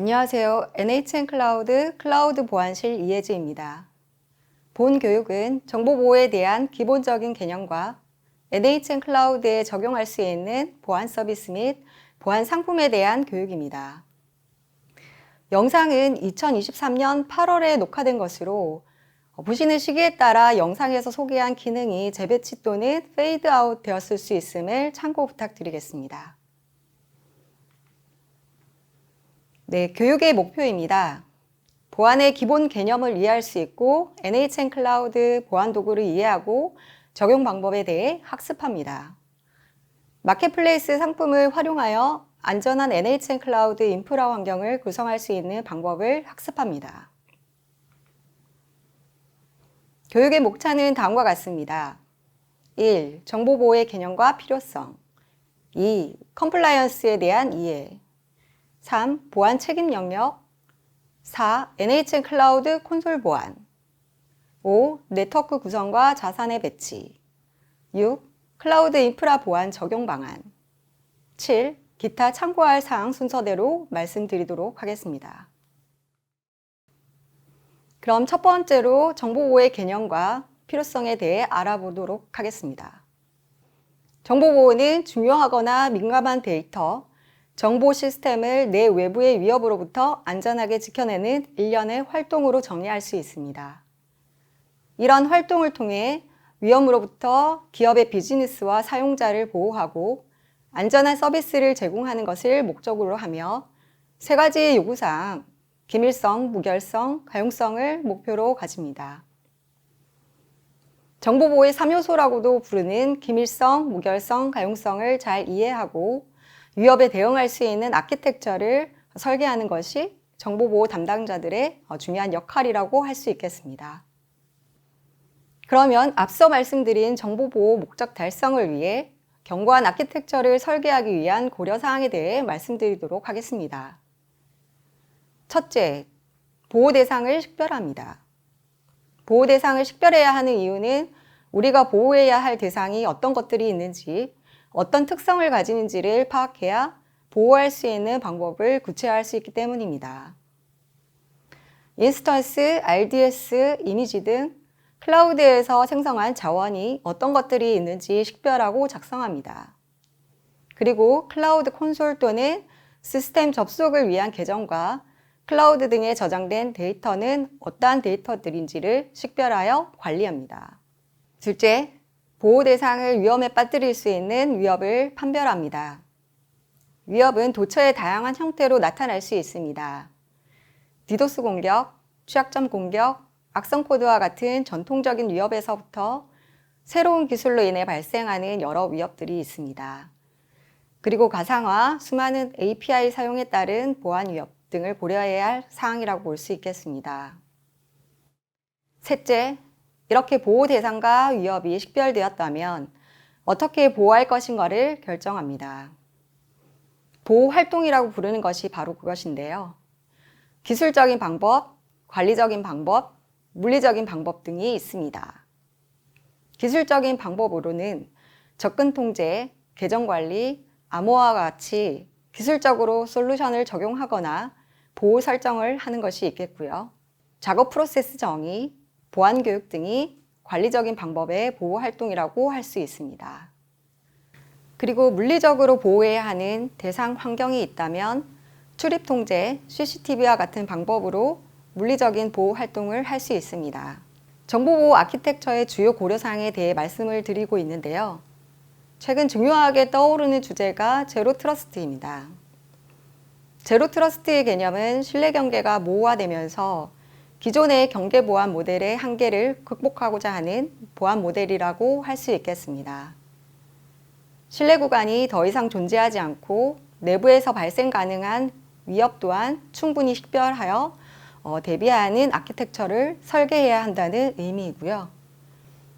안녕하세요. NHN 클라우드 보안실 이혜지입니다. 본 교육은 정보보호에 대한 기본적인 개념과 NHN 클라우드에 적용할 수 있는 보안 서비스 및 보안 상품에 대한 교육입니다. 영상은 2023년 8월에 녹화된 것으로 보시는 시기에 따라 영상에서 소개한 기능이 재배치 또는 페이드 아웃 되었을 수 있음을 참고 부탁드리겠습니다. 네, 교육의 목표입니다. 보안의 기본 개념을 이해할 수 있고 NHN 클라우드 보안 도구를 이해하고 적용 방법에 대해 학습합니다. 마켓플레이스 상품을 활용하여 안전한 NHN 클라우드 인프라 환경을 구성할 수 있는 방법을 학습합니다. 교육의 목차는 다음과 같습니다. 1. 정보보호의 개념과 필요성. 2. 컴플라이언스에 대한 이해. 3. 보안 책임 영역. 4. NHN 클라우드 콘솔 보안. 5. 네트워크 구성과 자산의 배치. 6. 클라우드 인프라 보안 적용 방안. 7. 기타 참고할 사항 순서대로 말씀드리도록 하겠습니다. 그럼 첫 번째로 정보보호의 개념과 필요성에 대해 알아보도록 하겠습니다. 정보보호는 중요하거나 민감한 데이터, 정보 시스템을 내 외부의 위협으로부터 안전하게 지켜내는 일련의 활동으로 정의할 수 있습니다. 이런 활동을 통해 위험으로부터 기업의 비즈니스와 사용자를 보호하고 안전한 서비스를 제공하는 것을 목적으로 하며 세 가지의 요구사항, 기밀성, 무결성, 가용성을 목표로 가집니다. 정보보호의 3요소라고도 부르는 기밀성, 무결성, 가용성을 잘 이해하고 위협에 대응할 수 있는 아키텍처를 설계하는 것이 정보보호 담당자들의 중요한 역할이라고 할 수 있겠습니다. 그러면 앞서 말씀드린 정보보호 목적 달성을 위해 견고한 아키텍처를 설계하기 위한 고려사항에 대해 말씀드리도록 하겠습니다. 첫째, 보호 대상을 식별합니다. 보호 대상을 식별해야 하는 이유는 우리가 보호해야 할 대상이 어떤 것들이 있는지, 어떤 특성을 가지는지를 파악해야 보호할 수 있는 방법을 구체화할 수 있기 때문입니다. 인스턴스, RDS, 이미지 등 클라우드에서 생성한 자원이 어떤 것들이 있는지 식별하고 작성합니다. 그리고 클라우드 콘솔 또는 시스템 접속을 위한 계정과 클라우드 등에 저장된 데이터는 어떠한 데이터들인지를 식별하여 관리합니다. 둘째, 보호 대상을 위험에 빠뜨릴 수 있는 위협을 판별합니다. 위협은 도처의 다양한 형태로 나타날 수 있습니다. 디도스 공격, 취약점 공격, 악성 코드와 같은 전통적인 위협에서부터 새로운 기술로 인해 발생하는 여러 위협들이 있습니다. 그리고 가상화, 수많은 API 사용에 따른 보안 위협 등을 고려해야 할 사항이라고 볼 수 있겠습니다. 셋째, 이렇게 보호 대상과 위협이 식별되었다면 어떻게 보호할 것인가를 결정합니다. 보호 활동이라고 부르는 것이 바로 그것인데요. 기술적인 방법, 관리적인 방법, 물리적인 방법 등이 있습니다. 기술적인 방법으로는 접근 통제, 계정 관리, 암호화와 같이 기술적으로 솔루션을 적용하거나 보호 설정을 하는 것이 있겠고요. 작업 프로세스 정의, 보안 교육 등이 관리적인 방법의 보호 활동이라고 할 수 있습니다. 그리고 물리적으로 보호해야 하는 대상 환경이 있다면 출입 통제, CCTV와 같은 방법으로 물리적인 보호 활동을 할 수 있습니다. 정보보호 아키텍처의 주요 고려사항에 대해 말씀을 드리고 있는데요. 최근 중요하게 떠오르는 주제가 제로 트러스트입니다. 제로 트러스트의 개념은 신뢰 경계가 모호화되면서 기존의 경계 보안 모델의 한계를 극복하고자 하는 보안 모델이라고 할 수 있겠습니다. 신뢰 구간이 더 이상 존재하지 않고 내부에서 발생 가능한 위협 또한 충분히 식별하여 대비하는 아키텍처를 설계해야 한다는 의미이고요.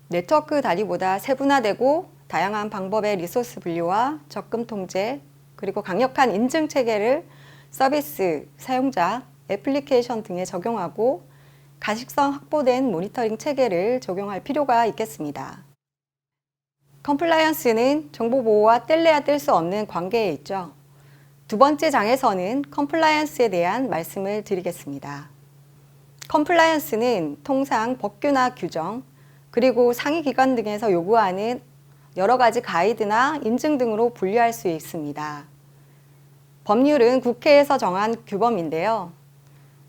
네트워크 단위보다 세분화되고 다양한 방법의 리소스 분류와 접근 통제, 그리고 강력한 인증 체계를 서비스, 사용자, 애플리케이션 등에 적용하고 가식성 확보된 모니터링 체계를 적용할 필요가 있겠습니다. 컴플라이언스는 정보 보호와 뗄래야 뗄 수 없는 관계에 있죠. 두 번째 장에서는 컴플라이언스에 대한 말씀을 드리겠습니다. 컴플라이언스는 통상 법규나 규정, 그리고 상위 기관 등에서 요구하는 여러 가지 가이드나 인증 등으로 분류할 수 있습니다. 법률은 국회에서 정한 규범인데요.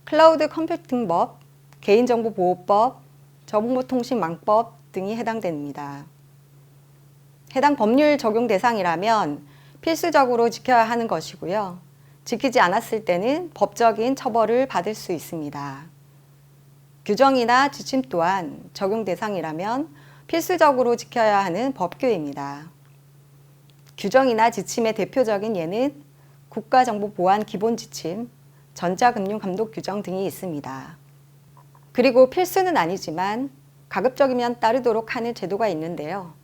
클라우드 컴퓨팅법, 개인정보보호법, 정보통신망법 등이 해당됩니다. 해당 법률 적용 대상이라면 필수적으로 지켜야 하는 것이고요. 지키지 않았을 때는 법적인 처벌을 받을 수 있습니다. 규정이나 지침 또한 적용 대상이라면 필수적으로 지켜야 하는 법규입니다. 규정이나 지침의 대표적인 예는 국가정보보안기본지침, 전자금융감독규정 등이 있습니다. 그리고 필수는 아니지만 가급적이면 따르도록 하는 제도가 있는데요.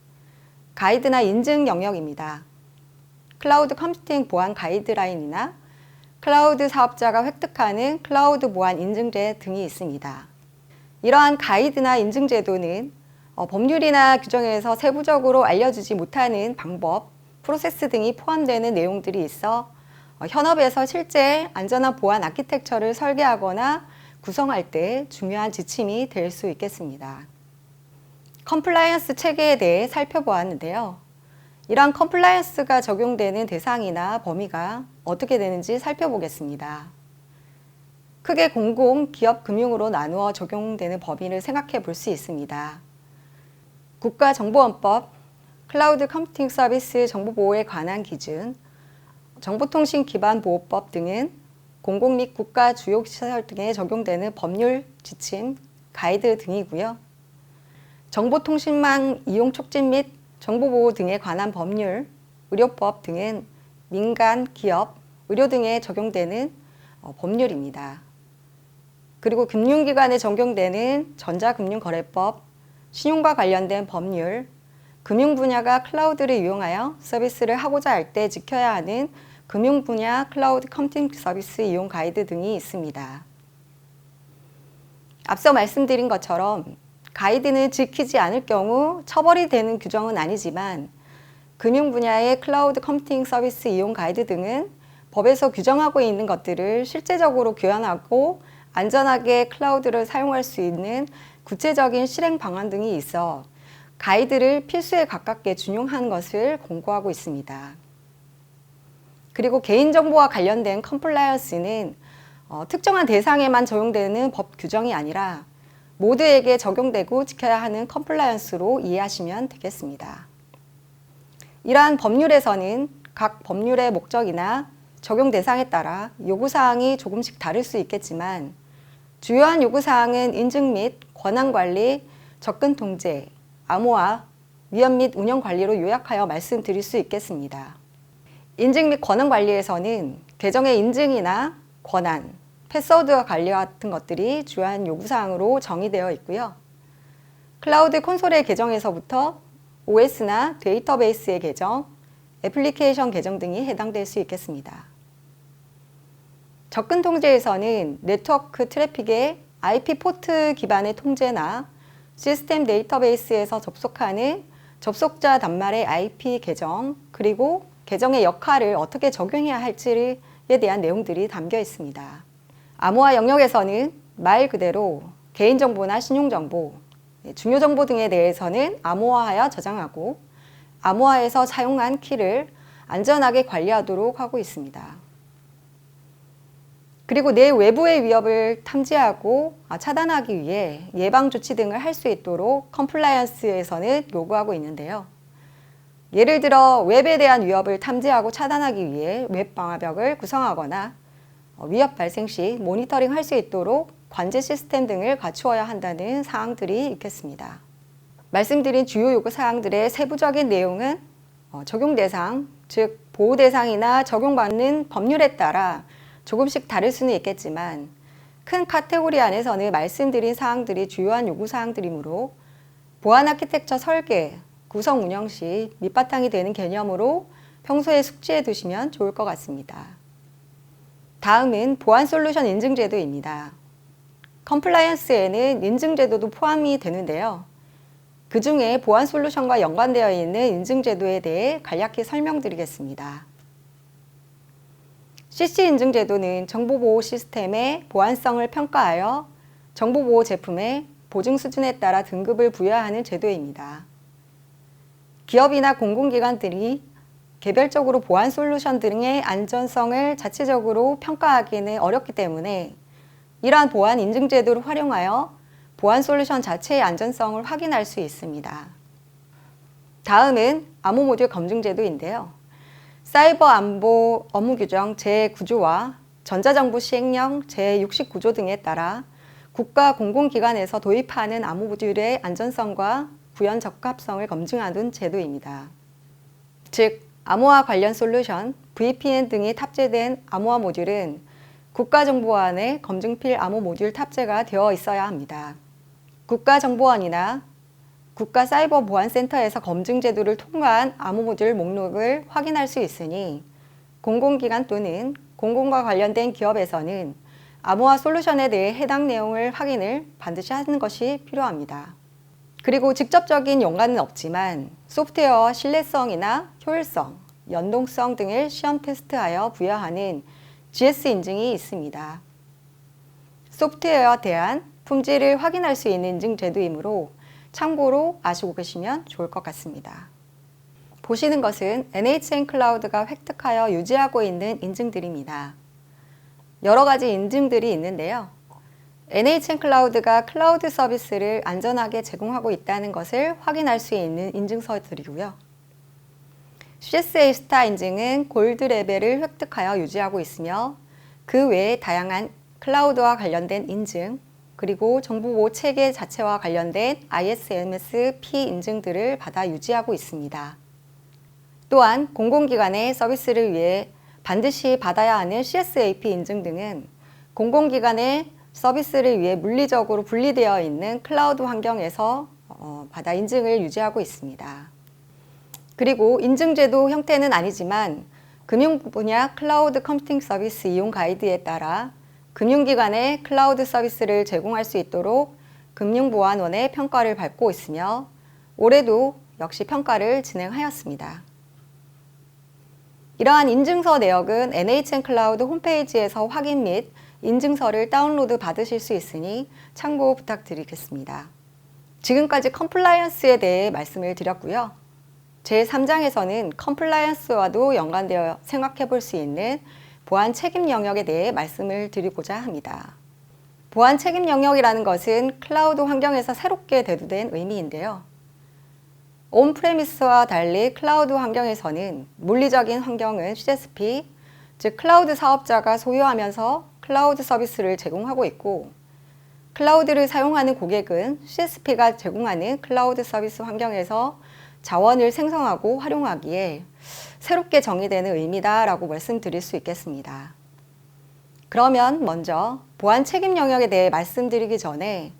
가이드나 인증 영역입니다. 클라우드 컴퓨팅 보안 가이드라인이나 클라우드 사업자가 획득하는 클라우드 보안 인증제 등이 있습니다. 이러한 가이드나 인증 제도는 법률이나 규정에서 세부적으로 알려주지 못하는 방법, 프로세스 등이 포함되는 내용들이 있어 현업에서 실제 안전한 보안 아키텍처를 설계하거나 구성할 때 중요한 지침이 될 수 있겠습니다. 컴플라이언스 체계에 대해 살펴보았는데요. 이러한 컴플라이언스가 적용되는 대상이나 범위가 어떻게 되는지 살펴보겠습니다. 크게 공공, 기업, 금융으로 나누어 적용되는 범위를 생각해 볼 수 있습니다. 국가정보원법, 클라우드 컴퓨팅 서비스 정보보호에 관한 기준, 정보통신기반보호법 등은 공공 및 국가 주요시설 등에 적용되는 법률, 지침, 가이드 등이고요. 정보통신망 이용 촉진 및 정보보호 등에 관한 법률, 의료법 등은 민간, 기업, 의료 등에 적용되는 법률입니다. 그리고 금융기관에 적용되는 전자금융거래법, 신용과 관련된 법률, 금융 분야가 클라우드를 이용하여 서비스를 하고자 할 때 지켜야 하는 금융 분야 클라우드 컴퓨팅 서비스 이용 가이드 등이 있습니다. 앞서 말씀드린 것처럼 가이드는 지키지 않을 경우 처벌이 되는 규정은 아니지만 금융 분야의 클라우드 컴퓨팅 서비스 이용 가이드 등은 법에서 규정하고 있는 것들을 실제적으로 구현하고 안전하게 클라우드를 사용할 수 있는 구체적인 실행 방안 등이 있어 가이드를 필수에 가깝게 준용한 것을 공고하고 있습니다. 그리고 개인정보와 관련된 컴플라이언스는 특정한 대상에만 적용되는 법 규정이 아니라 모두에게 적용되고 지켜야 하는 컴플라이언스로 이해하시면 되겠습니다. 이러한 법률에서는 각 법률의 목적이나 적용 대상에 따라 요구사항이 조금씩 다를 수 있겠지만 주요한 요구사항은 인증 및 권한관리, 접근통제, 암호화, 위험 및 운영관리로 요약하여 말씀드릴 수 있겠습니다. 인증 및 권한관리에서는 계정의 인증이나 권한, 패스워드와 관리 같은 것들이 주요한 요구사항으로 정의되어 있고요. 클라우드 콘솔의 계정에서부터 OS나 데이터베이스의 계정, 애플리케이션 계정 등이 해당될 수 있겠습니다. 접근 통제에서는 네트워크 트래픽의 IP 포트 기반의 통제나 시스템 데이터베이스에서 접속하는 접속자 단말의 IP 계정, 그리고 계정의 역할을 어떻게 적용해야 할지에 대한 내용들이 담겨 있습니다. 암호화 영역에서는 말 그대로 개인정보나 신용정보, 중요정보 등에 대해서는 암호화하여 저장하고 암호화에서 사용한 키를 안전하게 관리하도록 하고 있습니다. 그리고 내 외부의 위협을 탐지하고 차단하기 위해 예방조치 등을 할 수 있도록 컴플라이언스에서는 요구하고 있는데요. 예를 들어 웹에 대한 위협을 탐지하고 차단하기 위해 웹 방화벽을 구성하거나 위협 발생 시 모니터링 할 수 있도록 관제 시스템 등을 갖추어야 한다는 사항들이 있겠습니다. 말씀드린 주요 요구 사항들의 세부적인 내용은 적용 대상, 즉 보호 대상이나 적용받는 법률에 따라 조금씩 다를 수는 있겠지만 큰 카테고리 안에서는 말씀드린 사항들이 주요한 요구 사항들이므로 보안 아키텍처 설계, 구성 운영 시 밑바탕이 되는 개념으로 평소에 숙지해 두시면 좋을 것 같습니다. 다음은 보안 솔루션 인증제도입니다. 컴플라이언스에는 인증제도도 포함이 되는데요. 그 중에 보안 솔루션과 연관되어 있는 인증제도에 대해 간략히 설명드리겠습니다. CC 인증 제도는 정보보호 시스템의 보안성을 평가하여 정보보호 제품의 보증 수준에 따라 등급을 부여하는 제도입니다. 기업이나 공공기관들이 개별적으로 보안 솔루션 등의 안전성을 자체적으로 평가하기는 어렵기 때문에 이러한 보안 인증 제도를 활용하여 보안 솔루션 자체의 안전성을 확인할 수 있습니다. 다음은 암호 모듈 검증 제도인데요. 사이버 안보 업무 규정 제9조와 전자정보 시행령 제69조 등에 따라 국가 공공기관에서 도입하는 암호 모듈의 안전성과 구현 적합성을 검증하는 제도입니다. 즉, 암호화 관련 솔루션, VPN 등이 탑재된 암호화 모듈은 국가정보원의 검증필 암호 모듈 탑재가 되어 있어야 합니다. 국가정보원이나 국가사이버보안센터에서 검증 제도를 통과한 암호 모듈 목록을 확인할 수 있으니 공공기관 또는 공공과 관련된 기업에서는 암호화 솔루션에 대해 해당 내용을 확인을 반드시 하는 것이 필요합니다. 그리고 직접적인 연관은 없지만 소프트웨어와 신뢰성이나 효율성, 연동성 등을 시험 테스트하여 부여하는 GS 인증이 있습니다. 소프트웨어에 대한 품질을 확인할 수 있는 인증 제도이므로 참고로 아시고 계시면 좋을 것 같습니다. 보시는 것은 NHN 클라우드가 획득하여 유지하고 있는 인증들입니다. 여러 가지 인증들이 있는데요. NHN 클라우드가 클라우드 서비스를 안전하게 제공하고 있다는 것을 확인할 수 있는 인증서들이고요. CSA 스타 인증은 골드 레벨을 획득하여 유지하고 있으며 그 외에 다양한 클라우드와 관련된 인증, 그리고 정보보호 체계 자체와 관련된 ISMS-P 인증들을 받아 유지하고 있습니다. 또한 공공기관의 서비스를 위해 반드시 받아야 하는 CSAP 인증 등은 공공기관의 서비스를 위해 물리적으로 분리되어 있는 클라우드 환경에서 받아 인증을 유지하고 있습니다. 그리고 인증제도 형태는 아니지만 금융 분야 클라우드 컴퓨팅 서비스 이용 가이드에 따라 금융기관의 클라우드 서비스를 제공할 수 있도록 금융보안원의 평가를 받고 있으며 올해도 역시 평가를 진행하였습니다. 이러한 인증서 내역은 NHN 클라우드 홈페이지에서 확인 및 인증서를 다운로드 받으실 수 있으니 참고 부탁드리겠습니다. 지금까지 컴플라이언스에 대해 말씀을 드렸고요. 제3장에서는 컴플라이언스와도 연관되어 생각해 볼 수 있는 보안 책임 영역에 대해 말씀을 드리고자 합니다. 보안 책임 영역이라는 것은 클라우드 환경에서 새롭게 대두된 의미인데요. 온프레미스와 달리 클라우드 환경에서는 물리적인 환경은 CSP, 즉 클라우드 사업자가 소유하면서 클라우드 서비스를 제공하고 있고 클라우드를 사용하는 고객은 CSP가 제공하는 클라우드 서비스 환경에서 자원을 생성하고 활용하기에 새롭게 정의되는 의미다라고 말씀드릴 수 있겠습니다. 그러면 먼저 보안 책임 영역에 대해 말씀드리기 전에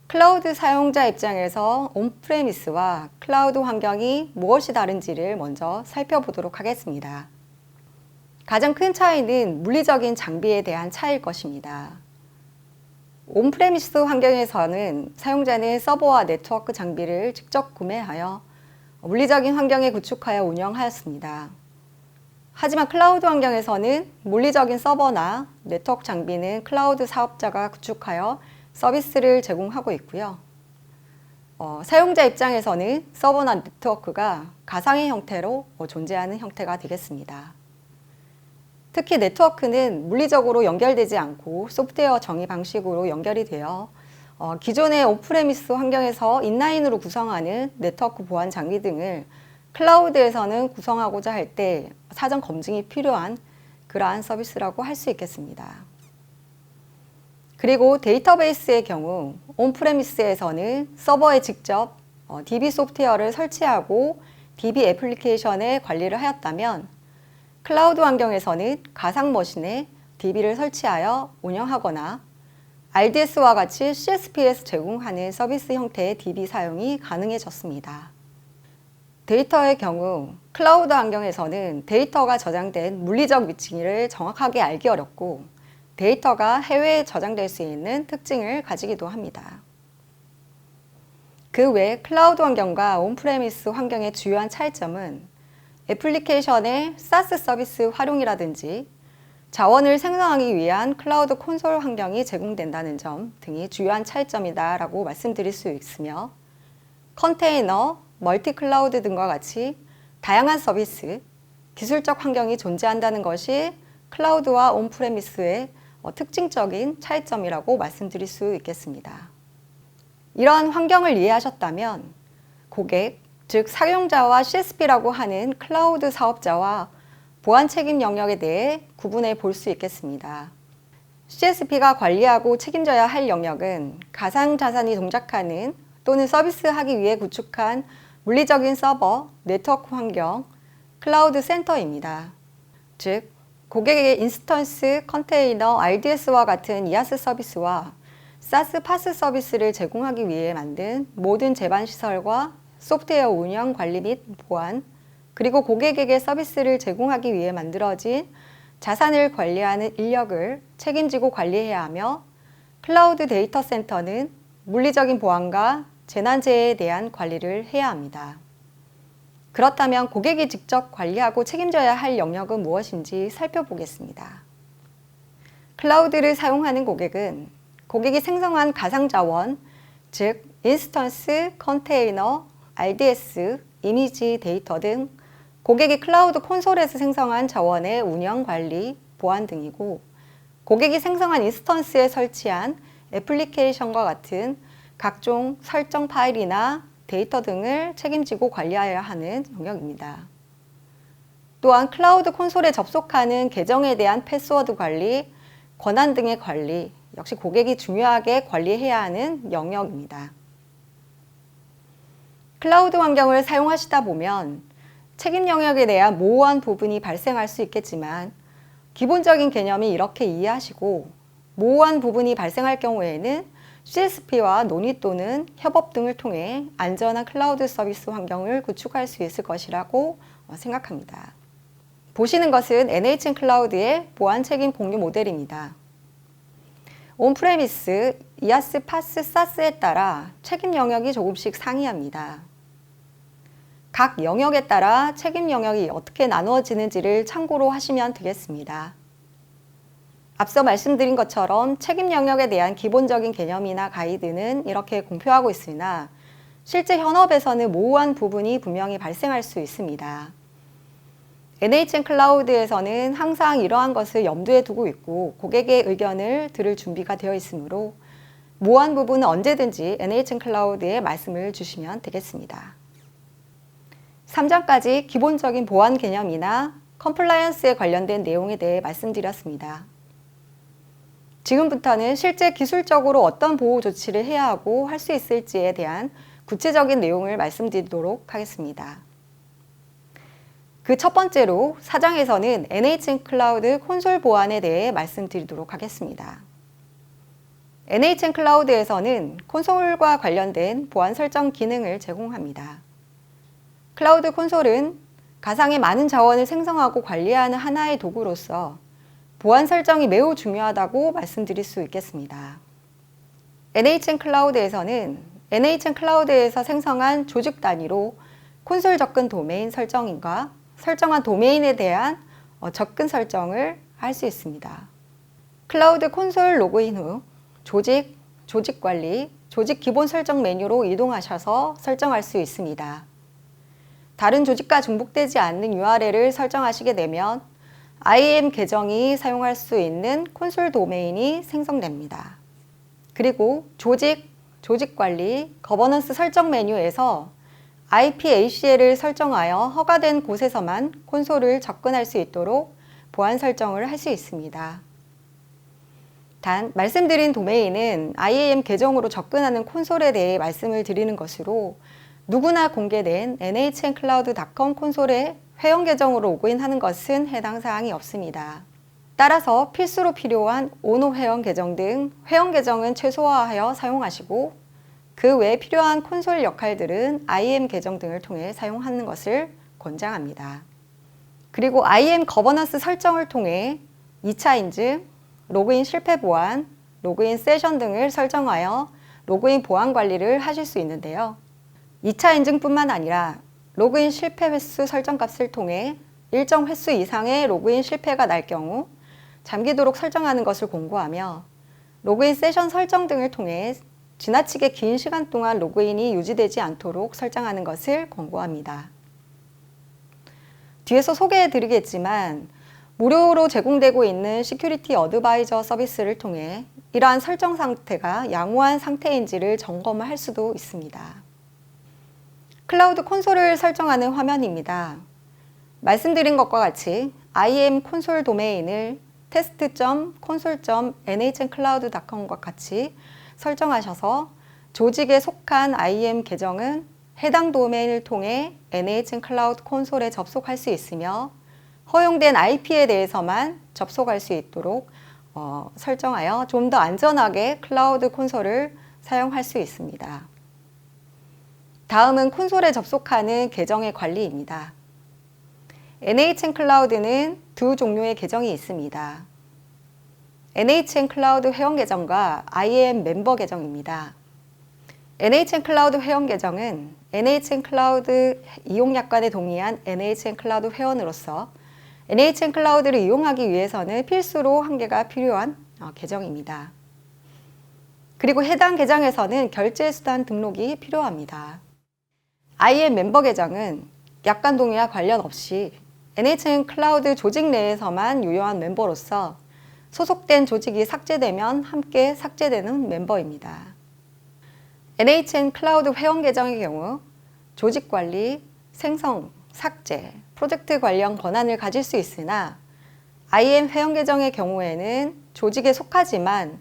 클라우드 사용자 입장에서 온프레미스와 클라우드 환경이 무엇이 다른지를 먼저 살펴보도록 하겠습니다. 가장 큰 차이는 물리적인 장비에 대한 차이일 것입니다. 온프레미스 환경에서는 사용자는 서버와 네트워크 장비를 직접 구매하여 물리적인 환경에 구축하여 운영하였습니다. 하지만 클라우드 환경에서는 물리적인 서버나 네트워크 장비는 클라우드 사업자가 구축하여 서비스를 제공하고 있고요. 사용자 입장에서는 서버나 네트워크가 가상의 형태로 존재하는 형태가 되겠습니다. 특히 네트워크는 물리적으로 연결되지 않고 소프트웨어 정의 방식으로 연결이 되어 기존의 온프레미스 환경에서 인라인으로 구성하는 네트워크 보안 장비 등을 클라우드에서는 구성하고자 할 때 사전 검증이 필요한 그러한 서비스라고 할 수 있겠습니다. 그리고 데이터베이스의 경우 온프레미스에서는 서버에 직접 DB 소프트웨어를 설치하고 DB 애플리케이션의 관리를 하였다면 클라우드 환경에서는 가상 머신에 DB를 설치하여 운영하거나 RDS와 같이 CSP에서 제공하는 서비스 형태의 DB 사용이 가능해졌습니다. 데이터의 경우 클라우드 환경에서는 데이터가 저장된 물리적 위치를 정확하게 알기 어렵고 데이터가 해외에 저장될 수 있는 특징을 가지기도 합니다. 그 외 클라우드 환경과 온프레미스 환경의 주요한 차이점은 애플리케이션의 SaaS 서비스 활용이라든지 자원을 생성하기 위한 클라우드 콘솔 환경이 제공된다는 점 등이 주요한 차이점이다라고 말씀드릴 수 있으며, 컨테이너, 멀티 클라우드 등과 같이 다양한 서비스, 기술적 환경이 존재한다는 것이 클라우드와 온프레미스의 특징적인 차이점이라고 말씀드릴 수 있겠습니다. 이러한 환경을 이해하셨다면 고객, 즉 사용자와 CSP라고 하는 클라우드 사업자와 보안 책임 영역에 대해 구분해 볼 수 있겠습니다. CSP가 관리하고 책임져야 할 영역은 가상자산이 동작하는 또는 서비스하기 위해 구축한 물리적인 서버, 네트워크 환경, 클라우드 센터입니다. 즉, 고객에게 인스턴스, 컨테이너, RDS와 같은 이아스 서비스와 사스, 파스 서비스를 제공하기 위해 만든 모든 제반 시설과 소프트웨어 운영, 관리 및 보안, 그리고 고객에게 서비스를 제공하기 위해 만들어진 자산을 관리하는 인력을 책임지고 관리해야 하며, 클라우드 데이터 센터는 물리적인 보안과 재난재해에 대한 관리를 해야 합니다. 그렇다면 고객이 직접 관리하고 책임져야 할 영역은 무엇인지 살펴보겠습니다. 클라우드를 사용하는 고객은 고객이 생성한 가상자원, 즉 인스턴스, 컨테이너, RDS, 이미지, 데이터 등 고객이 클라우드 콘솔에서 생성한 자원의 운영, 관리, 보안 등이고, 고객이 생성한 인스턴스에 설치한 애플리케이션과 같은 각종 설정 파일이나 데이터 등을 책임지고 관리해야 하는 영역입니다. 또한 클라우드 콘솔에 접속하는 계정에 대한 패스워드 관리, 권한 등의 관리, 역시 고객이 중요하게 관리해야 하는 영역입니다. 클라우드 환경을 사용하시다 보면 책임 영역에 대한 모호한 부분이 발생할 수 있겠지만, 기본적인 개념이 이렇게 이해하시고 모호한 부분이 발생할 경우에는 CSP와 논의 또는 협업 등을 통해 안전한 클라우드 서비스 환경을 구축할 수 있을 것이라고 생각합니다. 보시는 것은 NHN 클라우드의 보안 책임 공유 모델입니다. 온프레미스, 이아스, 파스, 사스에 따라 책임 영역이 조금씩 상이합니다. 각 영역에 따라 책임 영역이 어떻게 나누어지는지를 참고로 하시면 되겠습니다. 앞서 말씀드린 것처럼 책임 영역에 대한 기본적인 개념이나 가이드는 이렇게 공표하고 있으나, 실제 현업에서는 모호한 부분이 분명히 발생할 수 있습니다. NHN 클라우드에서는 항상 이러한 것을 염두에 두고 있고 고객의 의견을 들을 준비가 되어 있으므로 모호한 부분은 언제든지 NHN 클라우드에 말씀을 주시면 되겠습니다. 3장까지 기본적인 보안 개념이나 컴플라이언스에 관련된 내용에 대해 말씀드렸습니다. 지금부터는 실제 기술적으로 어떤 보호 조치를 해야 하고 할 수 있을지에 대한 구체적인 내용을 말씀드리도록 하겠습니다. 그 첫 번째로 4장에서는 NHN 클라우드 콘솔 보안에 대해 말씀드리도록 하겠습니다. NHN 클라우드에서는 콘솔과 관련된 보안 설정 기능을 제공합니다. 클라우드 콘솔은 가상의 많은 자원을 생성하고 관리하는 하나의 도구로서 보안 설정이 매우 중요하다고 말씀드릴 수 있겠습니다. NHN 클라우드에서는 NHN 클라우드에서 생성한 조직 단위로 콘솔 접근 도메인 설정인과 설정한 도메인에 대한 접근 설정을 할 수 있습니다. 클라우드 콘솔 로그인 후 조직, 조직 관리, 조직 기본 설정 메뉴로 이동하셔서 설정할 수 있습니다. 다른 조직과 중복되지 않는 URL을 설정하시게 되면 IAM 계정이 사용할 수 있는 콘솔 도메인이 생성됩니다. 그리고 조직, 조직 관리, 거버넌스 설정 메뉴에서 IP-ACL을 설정하여 허가된 곳에서만 콘솔을 접근할 수 있도록 보안 설정을 할 수 있습니다. 단, 말씀드린 도메인은 IAM 계정으로 접근하는 콘솔에 대해 말씀을 드리는 것으로 누구나 공개된 nhncloud.com 콘솔에 회원 계정으로 로그인하는 것은 해당 사항이 없습니다. 따라서 필수로 필요한 ONO 회원 계정 등 회원 계정은 최소화하여 사용하시고, 그 외에 필요한 콘솔 역할들은 IAM 계정 등을 통해 사용하는 것을 권장합니다. 그리고 IAM 거버넌스 설정을 통해 2차 인증, 로그인 실패 보안, 로그인 세션 등을 설정하여 로그인 보안 관리를 하실 수 있는데요. 2차 인증뿐만 아니라 로그인 실패 횟수 설정 값을 통해 일정 횟수 이상의 로그인 실패가 날 경우 잠기도록 설정하는 것을 권고하며 로그인 세션 설정 등을 통해 지나치게 긴 시간 동안 로그인이 유지되지 않도록 설정하는 것을 권고합니다. 뒤에서 소개해 드리겠지만 무료로 제공되고 있는 시큐리티 어드바이저 서비스를 통해 이러한 설정 상태가 양호한 상태인지를 점검할 수도 있습니다. 클라우드 콘솔을 설정하는 화면입니다. 말씀드린 것과 같이 IAM 콘솔 도메인을 test.console.nhncloud.com과 같이 설정하셔서 조직에 속한 IAM 계정은 해당 도메인을 통해 NHNcloud 콘솔에 접속할 수 있으며 허용된 IP에 대해서만 접속할 수 있도록 설정하여 좀 더 안전하게 클라우드 콘솔을 사용할 수 있습니다. 다음은 콘솔에 접속하는 계정의 관리입니다. NHNcloud는 두 종류의 계정이 있습니다. NHNcloud 회원 계정과 IAM 멤버 계정입니다. NHNcloud 회원 계정은 NHNcloud 이용 약관에 동의한 NHNcloud 회원으로서 NHNcloud를 이용하기 위해서는 필수로 한 개가 필요한 계정입니다. 그리고 해당 계정에서는 결제 수단 등록이 필요합니다. IAM 멤버 계정은 약관 동의와 관련 없이 NHNcloud 조직 내에서만 유효한 멤버로서 소속된 조직이 삭제되면 함께 삭제되는 멤버입니다. NHNcloud 회원 계정의 경우 조직 관리, 생성, 삭제, 프로젝트 관련 권한을 가질 수 있으나 IAM 회원 계정의 경우에는 조직에 속하지만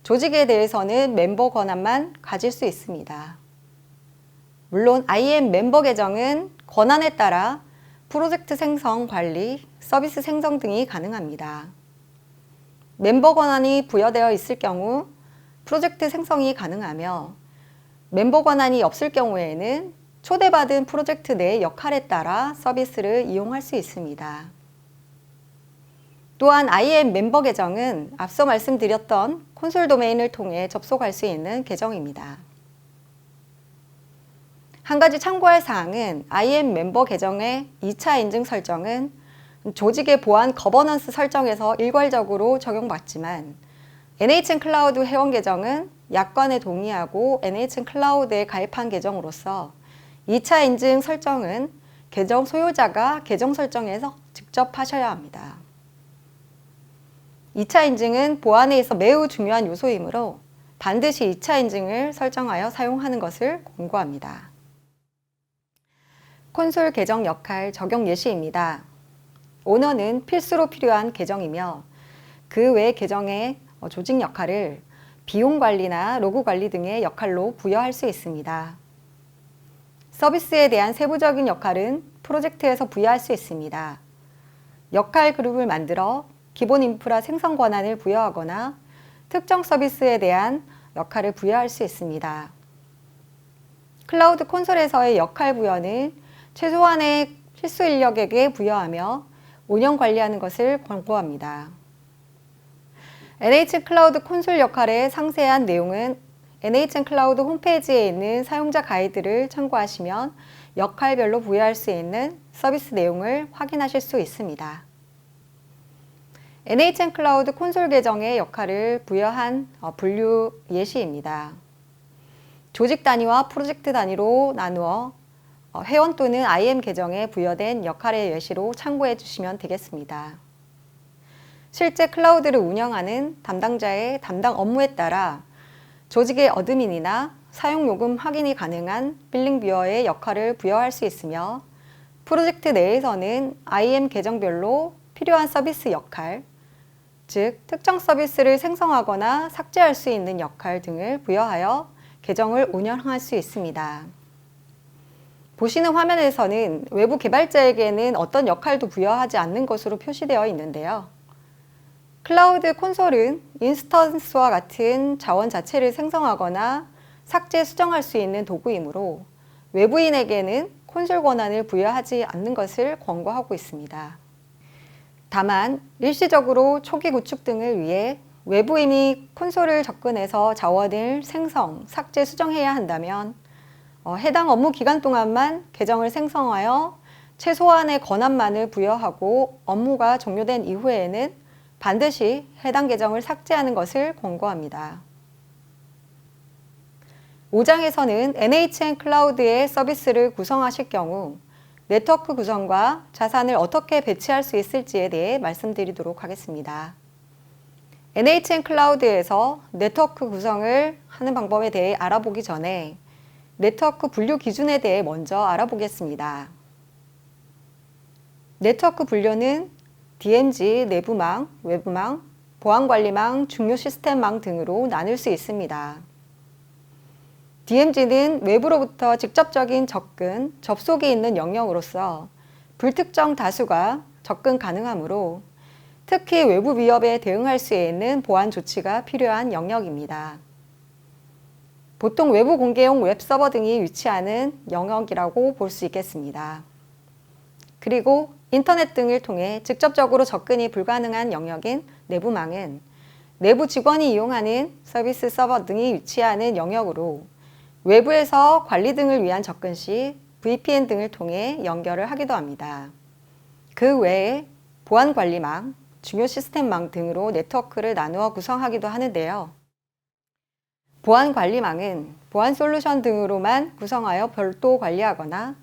조직에 대해서는 멤버 권한만 가질 수 있습니다. 물론 IAM 멤버 계정은 권한에 따라 프로젝트 생성, 관리, 서비스 생성 등이 가능합니다. 멤버 권한이 부여되어 있을 경우 프로젝트 생성이 가능하며 멤버 권한이 없을 경우에는 초대받은 프로젝트 내 역할에 따라 서비스를 이용할 수 있습니다. 또한 IAM 멤버 계정은 앞서 말씀드렸던 콘솔 도메인을 통해 접속할 수 있는 계정입니다. 한 가지 참고할 사항은 IAM 멤버 계정의 2차 인증 설정은 조직의 보안 거버넌스 설정에서 일괄적으로 적용받지만 NHNcloud 회원 계정은 약관에 동의하고 NHNcloud에 가입한 계정으로서 2차 인증 설정은 계정 소유자가 계정 설정에서 직접 하셔야 합니다. 2차 인증은 보안에 있어 매우 중요한 요소이므로 반드시 2차 인증을 설정하여 사용하는 것을 권고합니다. 콘솔 계정 역할 적용 예시입니다. 오너는 필수로 필요한 계정이며 그 외 계정의 조직 역할을 비용 관리나 로그 관리 등의 역할로 부여할 수 있습니다. 서비스에 대한 세부적인 역할은 프로젝트에서 부여할 수 있습니다. 역할 그룹을 만들어 기본 인프라 생성 권한을 부여하거나 특정 서비스에 대한 역할을 부여할 수 있습니다. 클라우드 콘솔에서의 역할 부여는 최소한의 필수 인력에게 부여하며 운영 관리하는 것을 권고합니다. NHNcloud 콘솔 역할의 상세한 내용은 NHNcloud 홈페이지에 있는 사용자 가이드를 참고하시면 역할별로 부여할 수 있는 서비스 내용을 확인하실 수 있습니다. NHNcloud 콘솔 계정의 역할을 부여한 분류 예시입니다. 조직 단위와 프로젝트 단위로 나누어 회원 또는 IAM 계정에 부여된 역할의 예시로 참고해 주시면 되겠습니다. 실제 클라우드를 운영하는 담당자의 담당 업무에 따라 조직의 어드민이나 사용요금 확인이 가능한 빌링 뷰어의 역할을 부여할 수 있으며 프로젝트 내에서는 IAM 계정별로 필요한 서비스 역할, 즉 특정 서비스를 생성하거나 삭제할 수 있는 역할 등을 부여하여 계정을 운영할 수 있습니다. 보시는 화면에서는 외부 개발자에게는 어떤 역할도 부여하지 않는 것으로 표시되어 있는데요. 클라우드 콘솔은 인스턴스와 같은 자원 자체를 생성하거나 삭제, 수정할 수 있는 도구이므로 외부인에게는 콘솔 권한을 부여하지 않는 것을 권고하고 있습니다. 다만 일시적으로 초기 구축 등을 위해 외부인이 콘솔을 접근해서 자원을 생성, 삭제, 수정해야 한다면 해당 업무 기간 동안만 계정을 생성하여 최소한의 권한만을 부여하고 업무가 종료된 이후에는 반드시 해당 계정을 삭제하는 것을 권고합니다. 5장에서는 NHN 클라우드의 서비스를 구성하실 경우 네트워크 구성과 자산을 어떻게 배치할 수 있을지에 대해 말씀드리도록 하겠습니다. NHN 클라우드에서 네트워크 구성을 하는 방법에 대해 알아보기 전에 네트워크 분류 기준에 대해 먼저 알아보겠습니다. 네트워크 분류는 DMZ 내부망, 외부망, 보안관리망, 중요 시스템망 등으로 나눌 수 있습니다. DMZ는 외부로부터 직접적인 접근, 접속이 있는 영역으로서 불특정 다수가 접근 가능하므로 특히 외부 위협에 대응할 수 있는 보안 조치가 필요한 영역입니다. 보통 외부 공개용 웹서버 등이 위치하는 영역이라고 볼 수 있겠습니다. 그리고 인터넷 등을 통해 직접적으로 접근이 불가능한 영역인 내부망은 내부 직원이 이용하는 서비스 서버 등이 위치하는 영역으로 외부에서 관리 등을 위한 접근 시 VPN 등을 통해 연결을 하기도 합니다. 그 외에 보안관리망, 중요 시스템망 등으로 네트워크를 나누어 구성하기도 하는데요. 보안관리망은 보안 솔루션 등으로만 구성하여 별도 관리하거나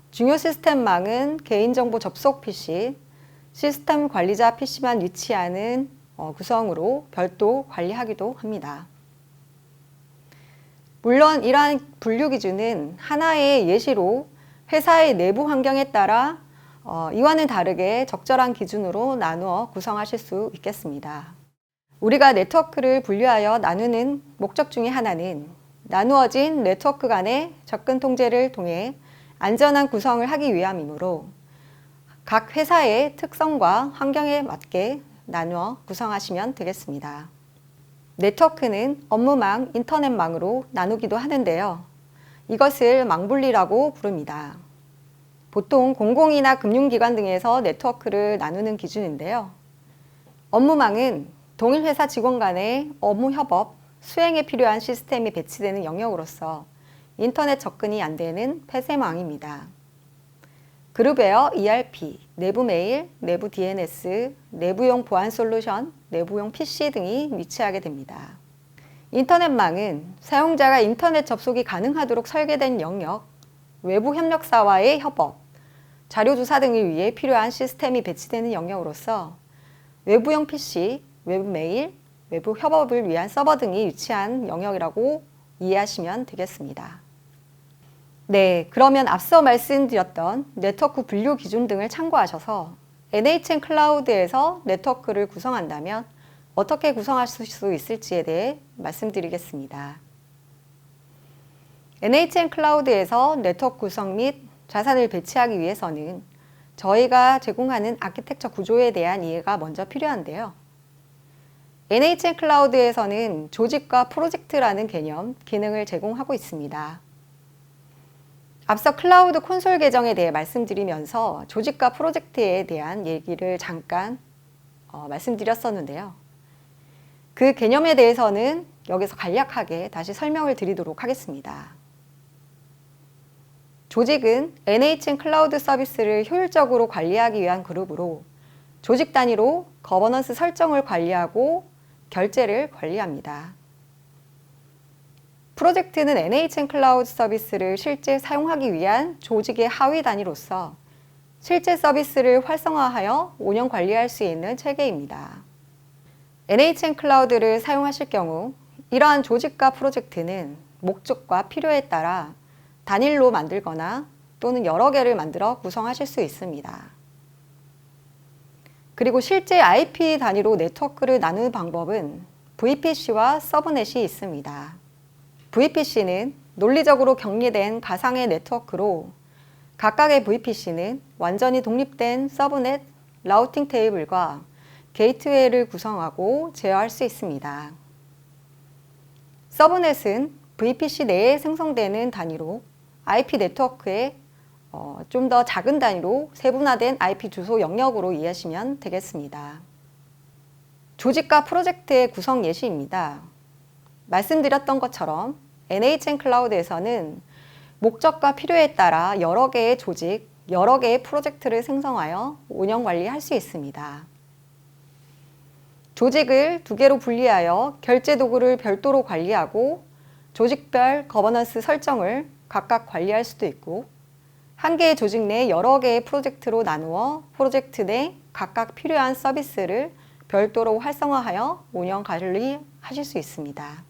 중요 시스템망은 개인정보 접속 PC, 시스템 관리자 PC만 위치하는 구성으로 별도 관리하기도 합니다. 물론 이러한 분류 기준은 하나의 예시로 회사의 내부 환경에 따라 이와는 다르게 적절한 기준으로 나누어 구성하실 수 있겠습니다. 우리가 네트워크를 분류하여 나누는 목적 중에 하나는 나누어진 네트워크 간의 접근 통제를 통해 안전한 구성을 하기 위함이므로 각 회사의 특성과 환경에 맞게 나누어 구성하시면 되겠습니다. 네트워크는 업무망, 인터넷망으로 나누기도 하는데요. 이것을 망분리라고 부릅니다. 보통 공공이나 금융기관 등에서 네트워크를 나누는 기준인데요. 업무망은 동일 회사 직원 간의 업무 협업, 수행에 필요한 시스템이 배치되는 영역으로서 인터넷 접근이 안 되는 폐쇄망입니다. 그룹웨어, ERP, 내부 메일, 내부 DNS, 내부용 보안 솔루션, 내부용 PC 등이 위치하게 됩니다. 인터넷망은 사용자가 인터넷 접속이 가능하도록 설계된 영역, 외부 협력사와의 협업, 자료조사 등을 위해 필요한 시스템이 배치되는 영역으로서 외부용 PC, 외부 메일, 외부 협업을 위한 서버 등이 위치한 영역이라고 이해하시면 되겠습니다. 네, 그러면 앞서 말씀드렸던 네트워크 분류 기준 등을 참고하셔서 NHN 클라우드에서 네트워크를 구성한다면 어떻게 구성하실 수 있을지에 대해 말씀드리겠습니다. NHN 클라우드에서 네트워크 구성 및 자산을 배치하기 위해서는 저희가 제공하는 아키텍처 구조에 대한 이해가 먼저 필요한데요. NHN 클라우드에서는 조직과 프로젝트라는 개념, 기능을 제공하고 있습니다. 앞서 클라우드 콘솔 계정에 대해 말씀드리면서 조직과 프로젝트에 대한 얘기를 잠깐 말씀드렸었는데요. 그 개념에 대해서는 여기서 간략하게 다시 설명을 드리도록 하겠습니다. 조직은 NHN 클라우드 서비스를 효율적으로 관리하기 위한 그룹으로 조직 단위로 거버넌스 설정을 관리하고 결제를 관리합니다. 프로젝트는 NHN 클라우드 서비스를 실제 사용하기 위한 조직의 하위 단위로서 실제 서비스를 활성화하여 운영 관리할 수 있는 체계입니다. NHN 클라우드를 사용하실 경우 이러한 조직과 프로젝트는 목적과 필요에 따라 단일로 만들거나 또는 여러 개를 만들어 구성하실 수 있습니다. 그리고 실제 IP 단위로 네트워크를 나누는 방법은 VPC와 서브넷이 있습니다. VPC는 논리적으로 격리된 가상의 네트워크로 각각의 VPC는 완전히 독립된 서브넷, 라우팅 테이블과 게이트웨이를 구성하고 제어할 수 있습니다. 서브넷은 VPC 내에 생성되는 단위로 IP 네트워크의 좀 더 작은 단위로 세분화된 IP 주소 영역으로 이해하시면 되겠습니다. 조직과 프로젝트의 구성 예시입니다. 말씀드렸던 것처럼 NHN 클라우드에서는 목적과 필요에 따라 여러 개의 조직, 여러 개의 프로젝트를 생성하여 운영 관리할 수 있습니다. 조직을 두 개로 분리하여 결제 도구를 별도로 관리하고 조직별 거버넌스 설정을 각각 관리할 수도 있고, 한 개의 조직 내 여러 개의 프로젝트로 나누어 프로젝트 내 각각 필요한 서비스를 별도로 활성화하여 운영 관리하실 수 있습니다.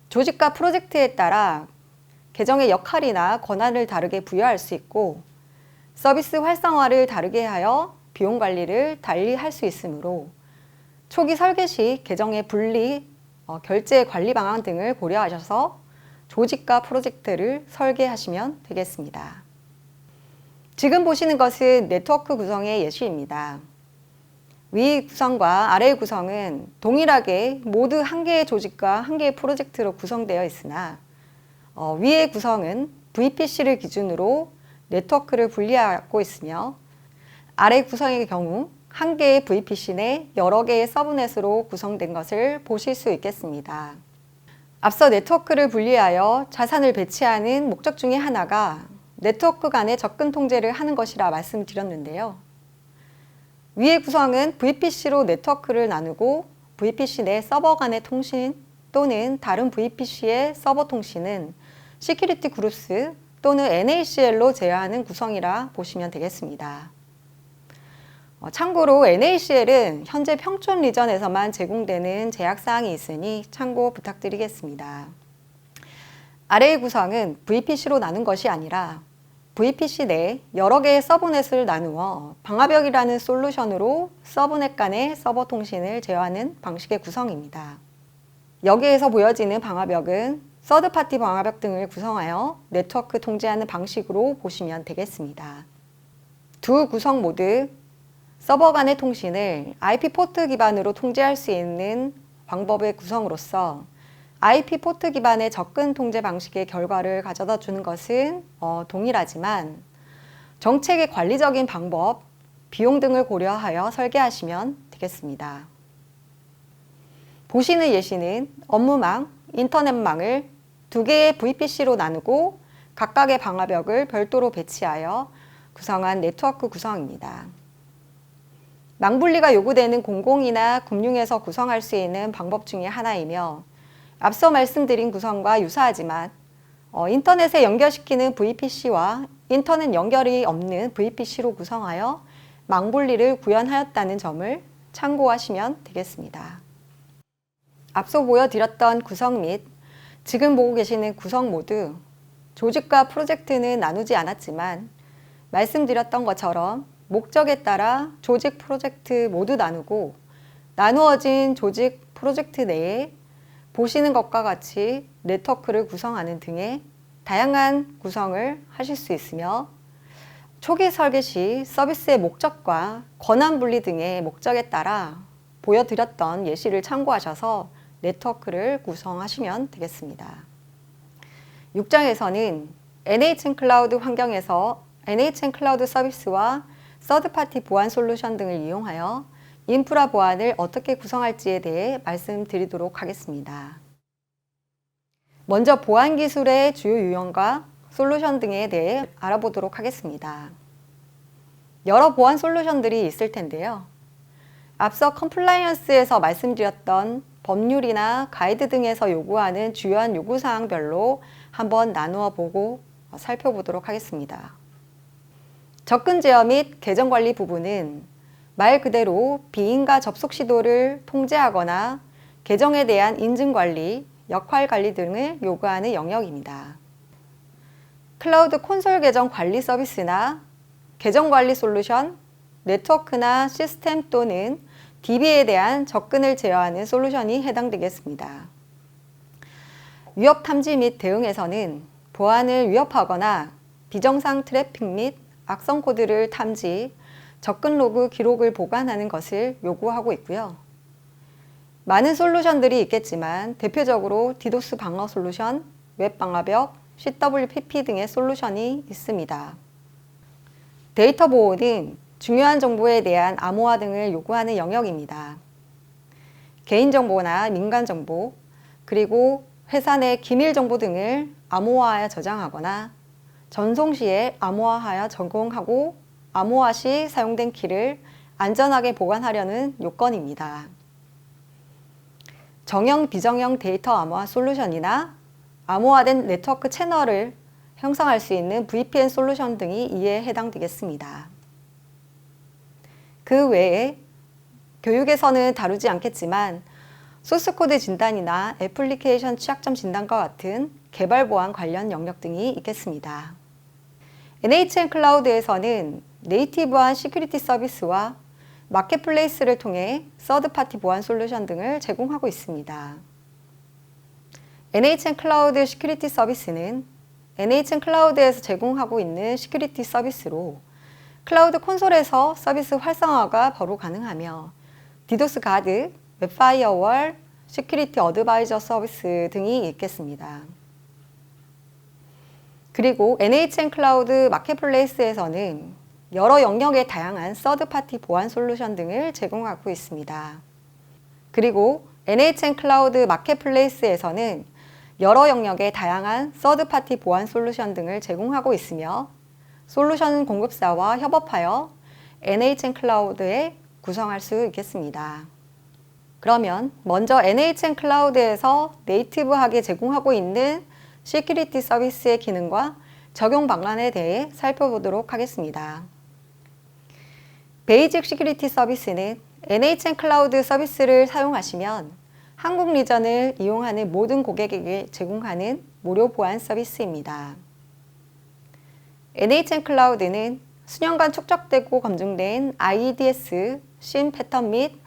조직과 프로젝트에 따라 계정의 역할이나 권한을 다르게 부여할 수 있고, 서비스 활성화를 다르게 하여 비용 관리를 달리 할 수 있으므로 초기 설계 시 계정의 분리, 결제 관리 방안 등을 고려하셔서 조직과 프로젝트를 설계하시면 되겠습니다. 지금 보시는 것은 네트워크 구성의 예시입니다. 위 구성과 아래 구성은 동일하게 모두 한 개의 조직과 한 개의 프로젝트로 구성되어 있으나 위의 구성은 VPC를 기준으로 네트워크를 분리하고 있으며, 아래 구성의 경우 한 개의 VPC 내 여러 개의 서브넷으로 구성된 것을 보실 수 있겠습니다. 앞서 네트워크를 분리하여 자산을 배치하는 목적 중에 하나가 네트워크 간의 접근 통제를 하는 것이라 말씀드렸는데요. 위의 구성은 VPC로 네트워크를 나누고 VPC 내 서버 간의 통신 또는 다른 VPC의 서버 통신은 시큐리티 그룹스 또는 NACL로 제어하는 구성이라 보시면 되겠습니다. 참고로 NACL은 현재 평촌 리전에서만 제공되는 제약사항이 있으니 참고 부탁드리겠습니다. 아래의 구성은 VPC로 나눈 것이 아니라 VPC 내 여러 개의 서브넷을 나누어 방화벽이라는 솔루션으로 서브넷 간의 서버 통신을 제어하는 방식의 구성입니다. 여기에서 보여지는 방화벽은 서드파티 방화벽 등을 구성하여 네트워크 통제하는 방식으로 보시면 되겠습니다. 두 구성 모두 서버 간의 통신을 IP 포트 기반으로 통제할 수 있는 방법의 구성으로서 IP 포트 기반의 접근 통제 방식의 결과를 가져다 주는 것은 동일하지만 정책의 관리적인 방법, 비용 등을 고려하여 설계하시면 되겠습니다. 보시는 예시는 업무망, 인터넷망을 두 개의 VPC로 나누고 각각의 방화벽을 별도로 배치하여 구성한 네트워크 구성입니다. 망분리가 요구되는 공공이나 금융에서 구성할 수 있는 방법 중에 하나이며, 앞서 말씀드린 구성과 유사하지만 인터넷에 연결시키는 VPC와 인터넷 연결이 없는 VPC로 구성하여 망분리를 구현하였다는 점을 참고하시면 되겠습니다. 앞서 보여드렸던 구성 및 지금 보고 계시는 구성 모두 조직과 프로젝트는 나누지 않았지만 말씀드렸던 것처럼 목적에 따라 조직, 프로젝트 모두 나누고 나누어진 조직, 프로젝트 내에 보시는 것과 같이 네트워크를 구성하는 등의 다양한 구성을 하실 수 있으며, 초기 설계 시 서비스의 목적과 권한 분리 등의 목적에 따라 보여드렸던 예시를 참고하셔서 네트워크를 구성하시면 되겠습니다. 6장에서는 NHN 클라우드 환경에서 NHN 클라우드 서비스와 서드파티 보안 솔루션 등을 이용하여 인프라 보안을 어떻게 구성할지에 대해 말씀드리도록 하겠습니다. 먼저 보안 기술의 주요 유형과 솔루션 등에 대해 알아보도록 하겠습니다. 여러 보안 솔루션들이 있을 텐데요. 앞서 컴플라이언스에서 말씀드렸던 법률이나 가이드 등에서 요구하는 주요한 요구사항별로 한번 나누어 보고 살펴보도록 하겠습니다. 접근 제어 및 계정 관리 부분은 말 그대로 비인가 접속 시도를 통제하거나 계정에 대한 인증 관리, 역할 관리 등을 요구하는 영역입니다. 클라우드 콘솔 계정 관리 서비스나 계정 관리 솔루션, 네트워크나 시스템 또는 DB에 대한 접근을 제어하는 솔루션이 해당되겠습니다. 위협 탐지 및 대응에서는 보안을 위협하거나 비정상 트래픽 및 악성 코드를 탐지, 접근 로그 기록을 보관하는 것을 요구하고 있고요. 많은 솔루션들이 있겠지만 대표적으로 디도스 방어 솔루션, 웹 방화벽, CWPP 등의 솔루션이 있습니다. 데이터 보호는 중요한 정보에 대한 암호화 등을 요구하는 영역입니다. 개인정보나 민간정보, 그리고 회사 내 기밀정보 등을 암호화하여 저장하거나 전송 시에 암호화하여 적용하고 암호화 시 사용된 키를 안전하게 보관하려는 요건입니다. 정형, 비정형 데이터 암호화 솔루션이나 암호화된 네트워크 채널을 형성할 수 있는 VPN 솔루션 등이 이에 해당되겠습니다. 그 외에 교육에서는 다루지 않겠지만 소스코드 진단이나 애플리케이션 취약점 진단과 같은 개발 보안 관련 영역 등이 있겠습니다. NHN 클라우드에서는 네이티브한 시큐리티 서비스와 마켓플레이스를 통해 서드파티 보안 솔루션 등을 제공하고 있습니다. NHN 클라우드 시큐리티 서비스는 NHN 클라우드에서 제공하고 있는 시큐리티 서비스로 클라우드 콘솔에서 서비스 활성화가 바로 가능하며 디도스 가드, 웹파이어월, 시큐리티 어드바이저 서비스 등이 있겠습니다. 그리고 NHN 클라우드 마켓플레이스에서는 여러 영역의 다양한 서드파티 보안 솔루션 등을 제공하고 있습니다. 그리고 NHN 클라우드 마켓플레이스에서는 여러 영역의 다양한 서드파티 보안 솔루션 등을 제공하고 있으며 솔루션 공급사와 협업하여 NHN 클라우드에 구성할 수 있겠습니다. 그러면 먼저 NHN 클라우드에서 네이티브하게 제공하고 있는 시큐리티 서비스의 기능과 적용 방안에 대해 살펴보도록 하겠습니다. 베이직 시큐리티 서비스는 NHN 클라우드 서비스를 사용하시면 한국 리전을 이용하는 모든 고객에게 제공하는 무료 보안 서비스입니다. NHN 클라우드는 수년간 축적되고 검증된 IDS, SIEM 패턴 및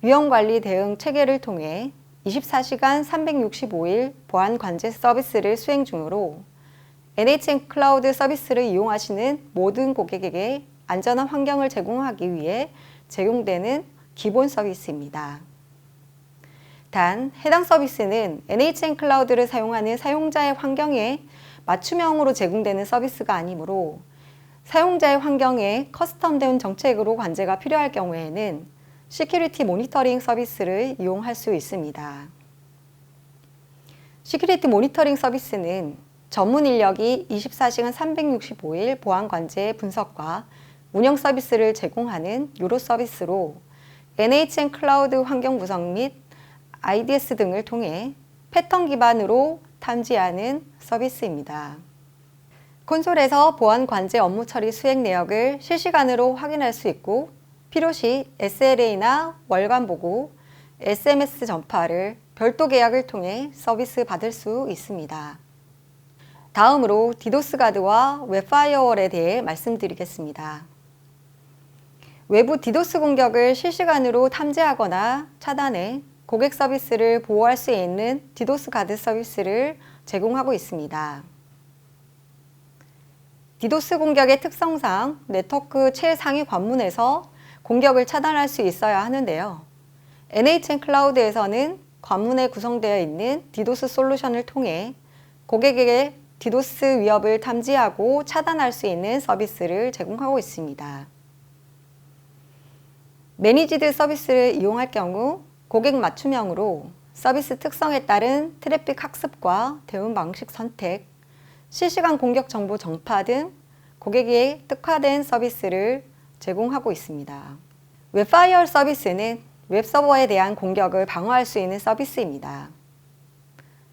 위험관리 대응 체계를 통해 24시간 365일 보안 관제 서비스를 수행 중으로 NHN 클라우드 서비스를 이용하시는 모든 고객에게 안전한 환경을 제공하기 위해 제공되는 기본 서비스입니다. 단, 해당 서비스는 NHN 클라우드를 사용하는 사용자의 환경에 맞춤형으로 제공되는 서비스가 아니므로 사용자의 환경에 커스텀된 정책으로 관제가 필요할 경우에는 시큐리티 모니터링 서비스를 이용할 수 있습니다. 시큐리티 모니터링 서비스는 전문 인력이 24시간 365일 보안 관제 분석과 운영 서비스를 제공하는 유료 서비스로 NHN 클라우드 환경 구성 및 IDS 등을 통해 패턴 기반으로 탐지하는 서비스입니다. 콘솔에서 보안 관제 업무 처리 수행 내역을 실시간으로 확인할 수 있고 필요시 SLA나 월간 보고, SMS 전파를 별도 계약을 통해 서비스 받을 수 있습니다. 다음으로 디도스 가드와 웹파이어월에 대해 말씀드리겠습니다. 외부 디도스 공격을 실시간으로 탐지하거나 차단해 고객 서비스를 보호할 수 있는 디도스 가드 서비스를 제공하고 있습니다. 디도스 공격의 특성상 네트워크 최상위 관문에서 공격을 차단할 수 있어야 하는데요. NHN 클라우드에서는 관문에 구성되어 있는 디도스 솔루션을 통해 고객에게 디도스 위협을 탐지하고 차단할 수 있는 서비스를 제공하고 있습니다. 매니지드 서비스를 이용할 경우 고객 맞춤형으로 서비스 특성에 따른 트래픽 학습과 대응 방식 선택, 실시간 공격 정보 전파 등 고객에 특화된 서비스를 제공하고 있습니다. 웹파이어 서비스는 웹서버에 대한 공격을 방어할 수 있는 서비스입니다.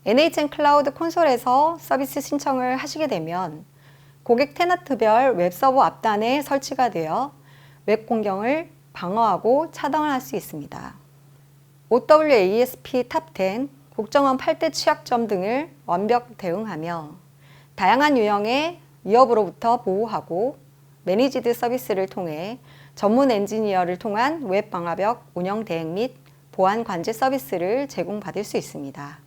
NHN 클라우드 콘솔에서 서비스 신청을 하시게 되면 고객 테너트별 웹서버 앞단에 설치가 되어 웹 공격을 방어하고 차단할 수 있습니다. OWASP 탑10, 국정원 8대 취약점 등을 완벽 대응하며 다양한 유형의 위협으로부터 보호하고 매니지드 서비스를 통해 전문 엔지니어를 통한 웹 방화벽 운영 대행 및 보안 관제 서비스를 제공받을 수 있습니다.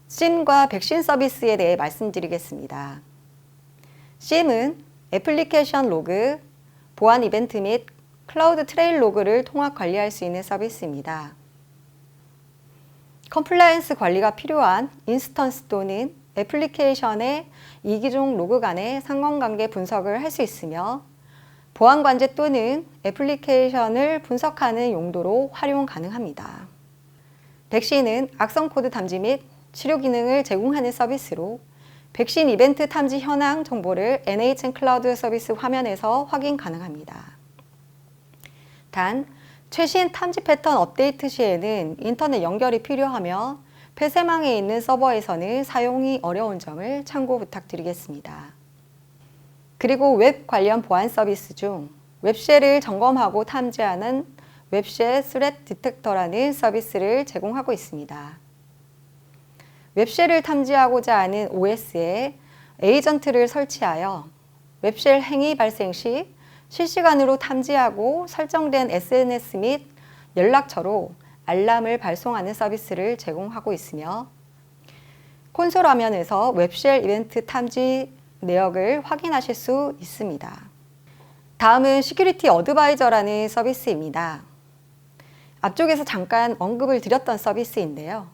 SIEM과 백신 서비스에 대해 말씀드리겠습니다. SIEM은 애플리케이션 로그, 보안 이벤트 및 클라우드 트레일 로그를 통합 관리할 수 있는 서비스입니다. 컴플라이언스 관리가 필요한 인스턴스 또는 애플리케이션의 이기종 로그 간의 상관관계 분석을 할 수 있으며 보안 관제 또는 애플리케이션을 분석하는 용도로 활용 가능합니다. 백신은 악성 코드 탐지 및 치료 기능을 제공하는 서비스로 백신 이벤트 탐지 현황 정보를 NHN 클라우드 서비스 화면에서 확인 가능합니다. 단, 최신 탐지 패턴 업데이트 시에는 인터넷 연결이 필요하며 폐쇄망에 있는 서버에서는 사용이 어려운 점을 참고 부탁드리겠습니다. 그리고 웹 관련 보안 서비스 중 웹쉘을 점검하고 탐지하는 웹쉘 스렛 디텍터라는 서비스를 제공하고 있습니다. 웹쉘을 탐지하고자 하는 OS에 에이전트를 설치하여 웹쉘 행위 발생 시 실시간으로 탐지하고 설정된 SNS 및 연락처로 알람을 발송하는 서비스를 제공하고 있으며 콘솔 화면에서 웹쉘 이벤트 탐지 내역을 확인하실 수 있습니다. 다음은 시큐리티 어드바이저라는 서비스입니다. 앞쪽에서 잠깐 언급을 드렸던 서비스인데요.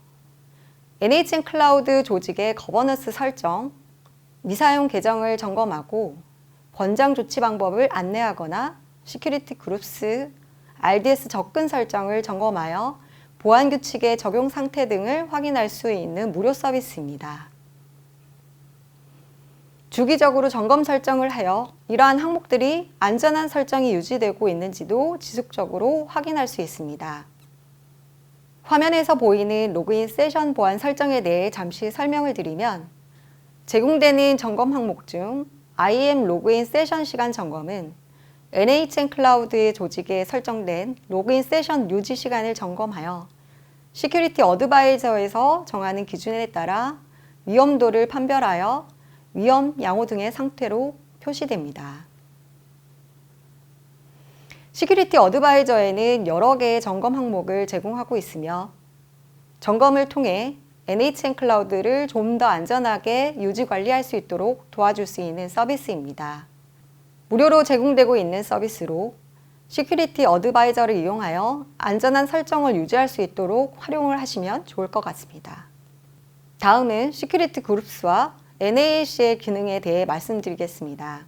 NHN 클라우드 조직의 거버넌스 설정, 미사용 계정을 점검하고 권장 조치 방법을 안내하거나 시큐리티 그룹스, RDS 접근 설정을 점검하여 보안 규칙의 적용 상태 등을 확인할 수 있는 무료 서비스입니다. 주기적으로 점검 설정을 하여 이러한 항목들이 안전한 설정이 유지되고 있는지도 지속적으로 확인할 수 있습니다. 화면에서 보이는 로그인 세션 보안 설정에 대해 잠시 설명을 드리면 제공되는 점검 항목 중 IAM 로그인 세션 시간 점검은 NHN 클라우드 조직에 설정된 로그인 세션 유지 시간을 점검하여 시큐리티 어드바이저에서 정하는 기준에 따라 위험도를 판별하여 위험 양호 등의 상태로 표시됩니다. 시큐리티 어드바이저에는 여러 개의 점검 항목을 제공하고 있으며 점검을 통해 NHN 클라우드를 좀 더 안전하게 유지 관리할 수 있도록 도와줄 수 있는 서비스입니다. 무료로 제공되고 있는 서비스로 시큐리티 어드바이저를 이용하여 안전한 설정을 유지할 수 있도록 활용을 하시면 좋을 것 같습니다. 다음은 시큐리티 그룹스와 NAC의 기능에 대해 말씀드리겠습니다.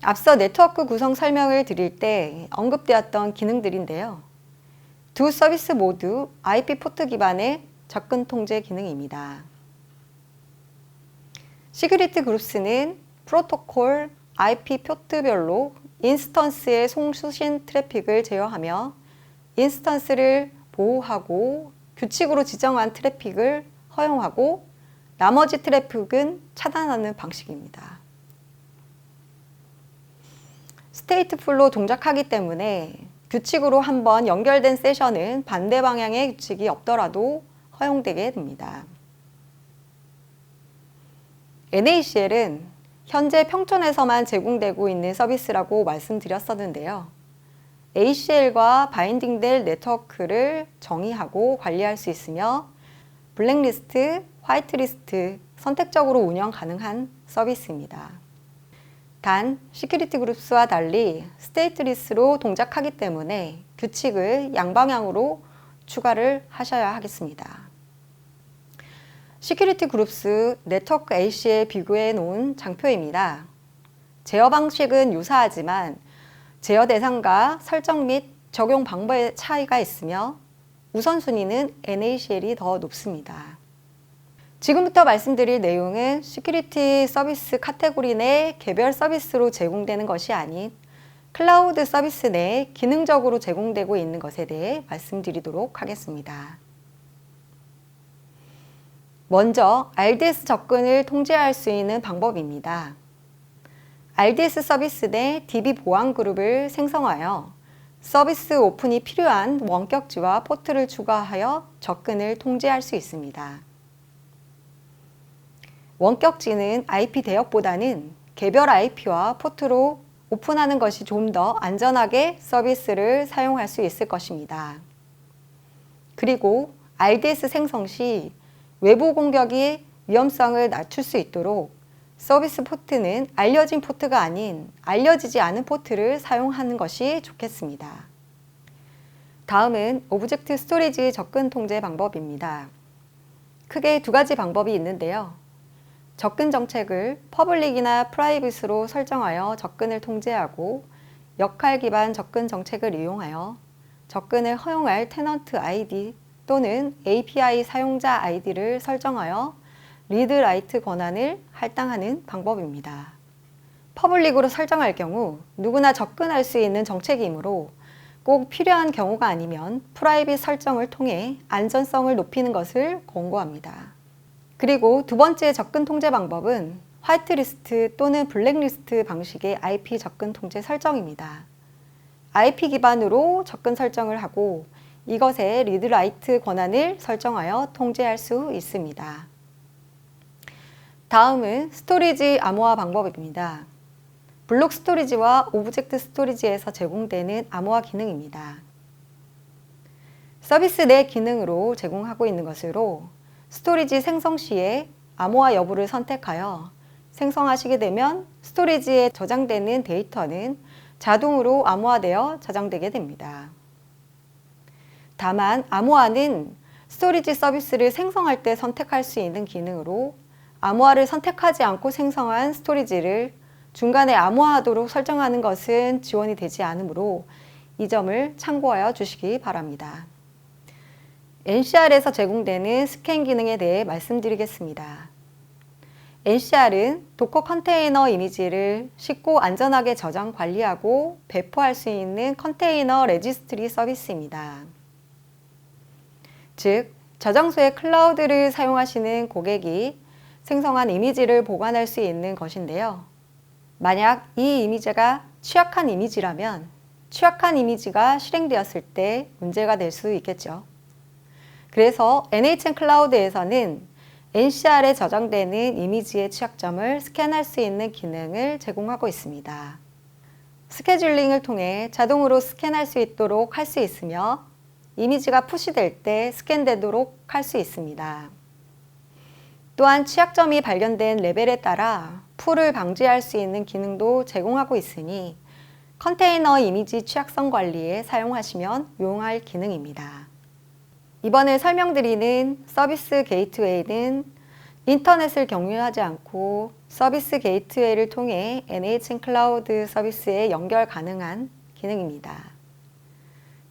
앞서 네트워크 구성 설명을 드릴 때 언급되었던 기능들인데요. 두 서비스 모두 IP 포트 기반의 접근 통제 기능입니다. 시큐리티 그룹스는 프로토콜 IP 포트별로 인스턴스의 송수신 트래픽을 제어하며 인스턴스를 보호하고 규칙으로 지정한 트래픽을 허용하고 나머지 트래픽은 차단하는 방식입니다. 스테이트풀로 동작하기 때문에 규칙으로 한번 연결된 세션은 반대 방향의 규칙이 없더라도 허용되게 됩니다. NACL은 현재 평촌에서만 제공되고 있는 서비스라고 말씀드렸었는데요. ACL과 바인딩될 네트워크를 정의하고 관리할 수 있으며 블랙리스트, 화이트리스트 선택적으로 운영 가능한 서비스입니다. 단, 시큐리티 그룹스와 달리 스테이트리스로 동작하기 때문에 규칙을 양방향으로 추가를 하셔야 하겠습니다. 시큐리티 그룹스 네트워크 AC에 비교해 놓은 장표입니다. 제어 방식은 유사하지만 제어 대상과 설정 및 적용 방법의 차이가 있으며 우선순위는 NACL이 더 높습니다. 지금부터 말씀드릴 내용은 시큐리티 서비스 카테고리 내 개별 서비스로 제공되는 것이 아닌 클라우드 서비스 내에 기능적으로 제공되고 있는 것에 대해 말씀드리도록 하겠습니다. 먼저 RDS 접근을 통제할 수 있는 방법입니다. RDS 서비스 내 DB 보안 그룹을 생성하여 서비스 오픈이 필요한 원격지와 포트를 추가하여 접근을 통제할 수 있습니다. 원격지는 IP 대역보다는 개별 IP와 포트로 오픈하는 것이 좀 더 안전하게 서비스를 사용할 수 있을 것입니다. 그리고 RDS 생성 시 외부 공격이 위험성을 낮출 수 있도록 서비스 포트는 알려진 포트가 아닌 알려지지 않은 포트를 사용하는 것이 좋겠습니다. 다음은 오브젝트 스토리지 접근 통제 방법입니다. 크게 두 가지 방법이 있는데요. 접근 정책을 퍼블릭이나 프라이빗으로 설정하여 접근을 통제하고 역할 기반 접근 정책을 이용하여 접근을 허용할 테넌트 ID 또는 API 사용자 ID를 설정하여 리드 라이트 권한을 할당하는 방법입니다. 퍼블릭으로 설정할 경우 누구나 접근할 수 있는 정책이므로 꼭 필요한 경우가 아니면 프라이빗 설정을 통해 안전성을 높이는 것을 권고합니다. 그리고 두 번째 접근 통제 방법은 화이트리스트 또는 블랙리스트 방식의 IP 접근 통제 설정입니다. IP 기반으로 접근 설정을 하고 이것의 리드라이트 권한을 설정하여 통제할 수 있습니다. 다음은 스토리지 암호화 방법입니다. 블록 스토리지와 오브젝트 스토리지에서 제공되는 암호화 기능입니다. 서비스 내 기능으로 제공하고 있는 것으로 스토리지 생성 시에 암호화 여부를 선택하여 생성하시게 되면 스토리지에 저장되는 데이터는 자동으로 암호화되어 저장되게 됩니다. 다만 암호화는 스토리지 서비스를 생성할 때 선택할 수 있는 기능으로 암호화를 선택하지 않고 생성한 스토리지를 중간에 암호화하도록 설정하는 것은 지원이 되지 않으므로 이 점을 참고하여 주시기 바랍니다. NCR에서 제공되는 스캔 기능에 대해 말씀드리겠습니다. NCR은 도커 컨테이너 이미지를 쉽고 안전하게 저장, 관리하고 배포할 수 있는 컨테이너 레지스트리 서비스입니다. 즉, 저장소의 클라우드를 사용하시는 고객이 생성한 이미지를 보관할 수 있는 것인데요. 만약 이 이미지가 취약한 이미지라면 취약한 이미지가 실행되었을 때 문제가 될 수 있겠죠. 그래서 NHN 클라우드에서는 NCR에 저장되는 이미지의 취약점을 스캔할 수 있는 기능을 제공하고 있습니다. 스케줄링을 통해 자동으로 스캔할 수 있도록 할 수 있으며 이미지가 푸시될 때 스캔되도록 할 수 있습니다. 또한 취약점이 발견된 레벨에 따라 풀을 방지할 수 있는 기능도 제공하고 있으니 컨테이너 이미지 취약성 관리에 사용하시면 유용할 기능입니다. 이번에 설명드리는 서비스 게이트웨이는 인터넷을 경유하지 않고 서비스 게이트웨이를 통해 NHN 클라우드 서비스에 연결 가능한 기능입니다.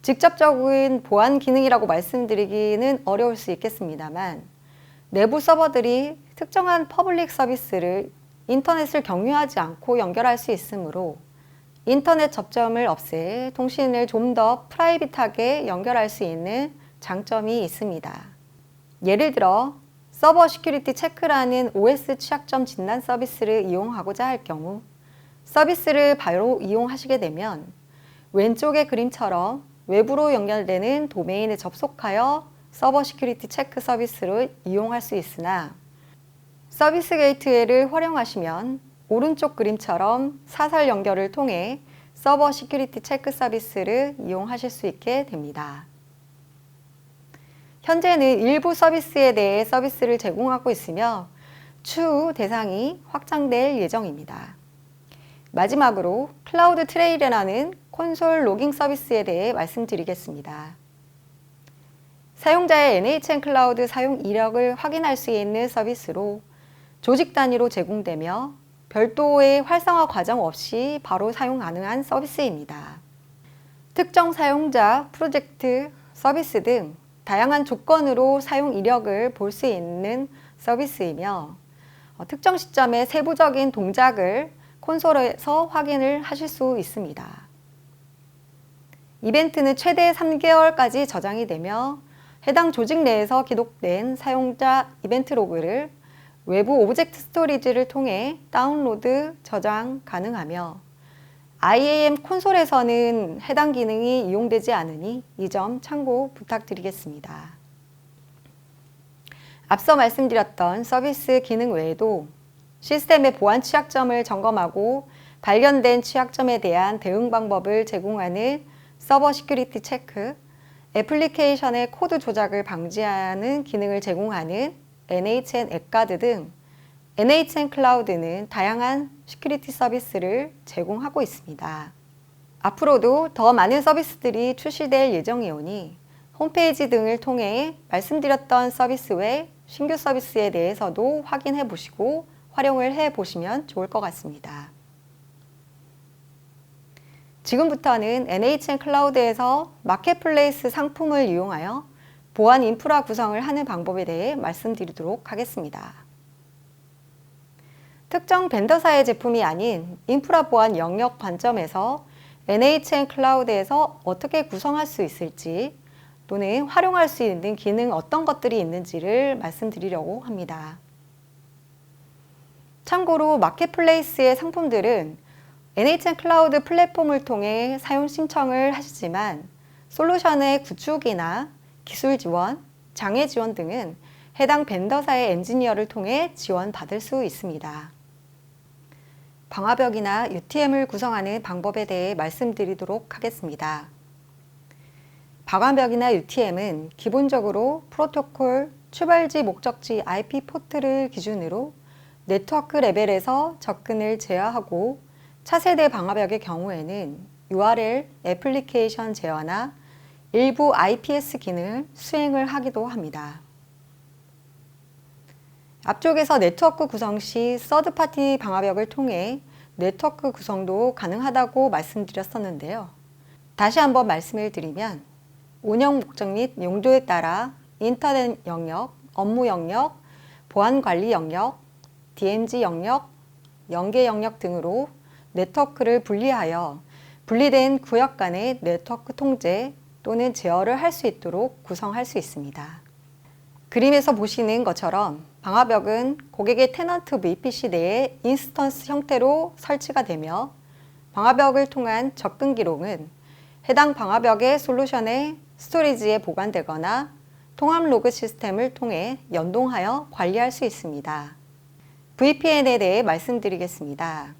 직접적인 보안 기능이라고 말씀드리기는 어려울 수 있겠습니다만 내부 서버들이 특정한 퍼블릭 서비스를 인터넷을 경유하지 않고 연결할 수 있으므로 인터넷 접점을 없애 통신을 좀 더 프라이빗하게 연결할 수 있는 장점이 있습니다. 예를 들어 서버 시큐리티 체크라는 OS 취약점 진단 서비스를 이용하고자 할 경우 서비스를 바로 이용하시게 되면 왼쪽의 그림처럼 외부로 연결되는 도메인에 접속하여 서버 시큐리티 체크 서비스를 이용할 수 있으나 서비스 게이트웨이를 활용하시면 오른쪽 그림처럼 사설 연결을 통해 서버 시큐리티 체크 서비스를 이용하실 수 있게 됩니다. 현재는 일부 서비스에 대해 서비스를 제공하고 있으며 추후 대상이 확장될 예정입니다. 마지막으로 클라우드 트레일이라는 콘솔 로깅 서비스에 대해 말씀드리겠습니다. 사용자의 NHN 클라우드 사용 이력을 확인할 수 있는 서비스로 조직 단위로 제공되며 별도의 활성화 과정 없이 바로 사용 가능한 서비스입니다. 특정 사용자, 프로젝트, 서비스 등 다양한 조건으로 사용 이력을 볼 수 있는 서비스이며 특정 시점에 세부적인 동작을 콘솔에서 확인을 하실 수 있습니다. 이벤트는 최대 3개월까지 저장이 되며 해당 조직 내에서 기록된 사용자 이벤트 로그를 외부 오브젝트 스토리지를 통해 다운로드, 저장 가능하며 IAM 콘솔에서는 해당 기능이 이용되지 않으니 이 점 참고 부탁드리겠습니다. 앞서 말씀드렸던 서비스 기능 외에도 시스템의 보안 취약점을 점검하고 발견된 취약점에 대한 대응 방법을 제공하는 서버 시큐리티 체크, 애플리케이션의 코드 조작을 방지하는 기능을 제공하는 NHN 앱가드 등 NHN 클라우드는 다양한 시큐리티 서비스를 제공하고 있습니다. 앞으로도 더 많은 서비스들이 출시될 예정이오니 홈페이지 등을 통해 말씀드렸던 서비스 외 신규 서비스에 대해서도 확인해 보시고 활용을 해 보시면 좋을 것 같습니다. 지금부터는 NHN 클라우드에서 마켓플레이스 상품을 이용하여 보안 인프라 구성을 하는 방법에 대해 말씀드리도록 하겠습니다. 특정 벤더사의 제품이 아닌 인프라 보안 영역 관점에서 NHN 클라우드에서 어떻게 구성할 수 있을지 또는 활용할 수 있는 기능 어떤 것들이 있는지를 말씀드리려고 합니다. 참고로 마켓플레이스의 상품들은 NHN 클라우드 플랫폼을 통해 사용 신청을 하시지만 솔루션의 구축이나 기술 지원, 장애 지원 등은 해당 벤더사의 엔지니어를 통해 지원받을 수 있습니다. 방화벽이나 UTM을 구성하는 방법에 대해 말씀드리도록 하겠습니다. 방화벽이나 UTM은 기본적으로 프로토콜, 출발지 목적지 IP 포트를 기준으로 네트워크 레벨에서 접근을 제어하고 차세대 방화벽의 경우에는 URL, 애플리케이션 제어나 일부 IPS 기능을 수행을 하기도 합니다. 앞쪽에서 네트워크 구성 시 서드파티 방화벽을 통해 네트워크 구성도 가능하다고 말씀드렸었는데요. 다시 한번 말씀을 드리면 운영 목적 및 용도에 따라 인터넷 영역, 업무 영역, 보안 관리 영역, DMZ 영역, 연계 영역 등으로 네트워크를 분리하여 분리된 구역 간의 네트워크 통제 또는 제어를 할 수 있도록 구성할 수 있습니다. 그림에서 보시는 것처럼 방화벽은 고객의 테넌트 VPC 내에 인스턴스 형태로 설치가 되며 방화벽을 통한 접근 기록은 해당 방화벽의 솔루션의 스토리지에 보관되거나 통합 로그 시스템을 통해 연동하여 관리할 수 있습니다. VPN에 대해 말씀드리겠습니다.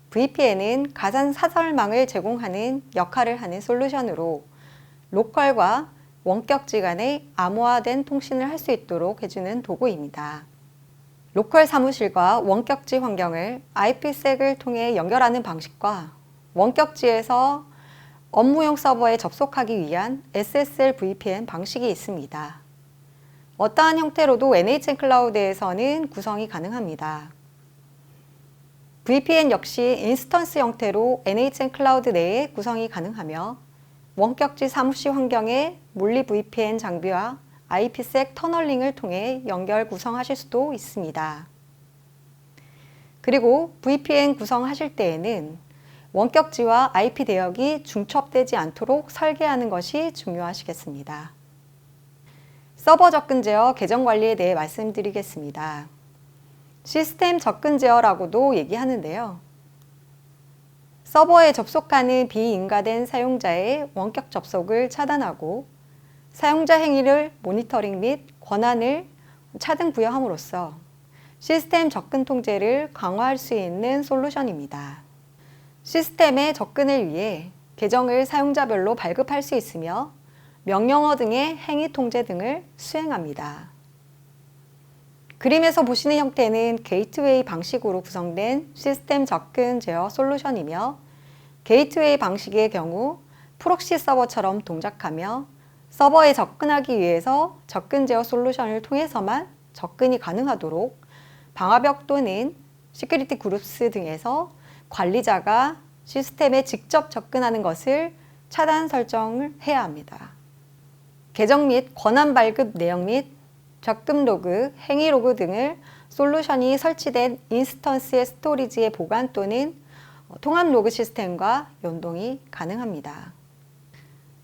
VPN은 가상 사설망을 제공하는 역할을 하는 솔루션으로 로컬과 원격지 간의 암호화된 통신을 할 수 있도록 해주는 도구입니다. 로컬 사무실과 원격지 환경을 IPsek을 통해 연결하는 방식과 원격지에서 업무용 서버에 접속하기 위한 SSL VPN 방식이 있습니다. 어떠한 형태로도 NHN 클라우드에서는 구성이 가능합니다. VPN 역시 인스턴스 형태로 NHN 클라우드 내에 구성이 가능하며 원격지 사무실 환경에 물리 VPN 장비와 IPsec 터널링을 통해 연결 구성하실 수도 있습니다. 그리고 VPN 구성하실 때에는 원격지와 IP 대역이 중첩되지 않도록 설계하는 것이 중요하시겠습니다. 서버 접근 제어 계정 관리에 대해 말씀드리겠습니다. 시스템 접근 제어라고도 얘기하는데요. 서버에 접속하는 비인가된 사용자의 원격 접속을 차단하고 사용자 행위를 모니터링 및 권한을 차등 부여함으로써 시스템 접근 통제를 강화할 수 있는 솔루션입니다. 시스템의 접근을 위해 계정을 사용자별로 발급할 수 있으며 명령어 등의 행위 통제 등을 수행합니다. 그림에서 보시는 형태는 게이트웨이 방식으로 구성된 시스템 접근 제어 솔루션이며 게이트웨이 방식의 경우 프록시 서버처럼 동작하며 서버에 접근하기 위해서 접근 제어 솔루션을 통해서만 접근이 가능하도록 방화벽 또는 시큐리티 그룹스 등에서 관리자가 시스템에 직접 접근하는 것을 차단 설정을 해야 합니다. 계정 및 권한 발급 내역 및 접근 로그, 행위 로그 등을 솔루션이 설치된 인스턴스의 스토리지에 보관 또는 통합 로그 시스템과 연동이 가능합니다.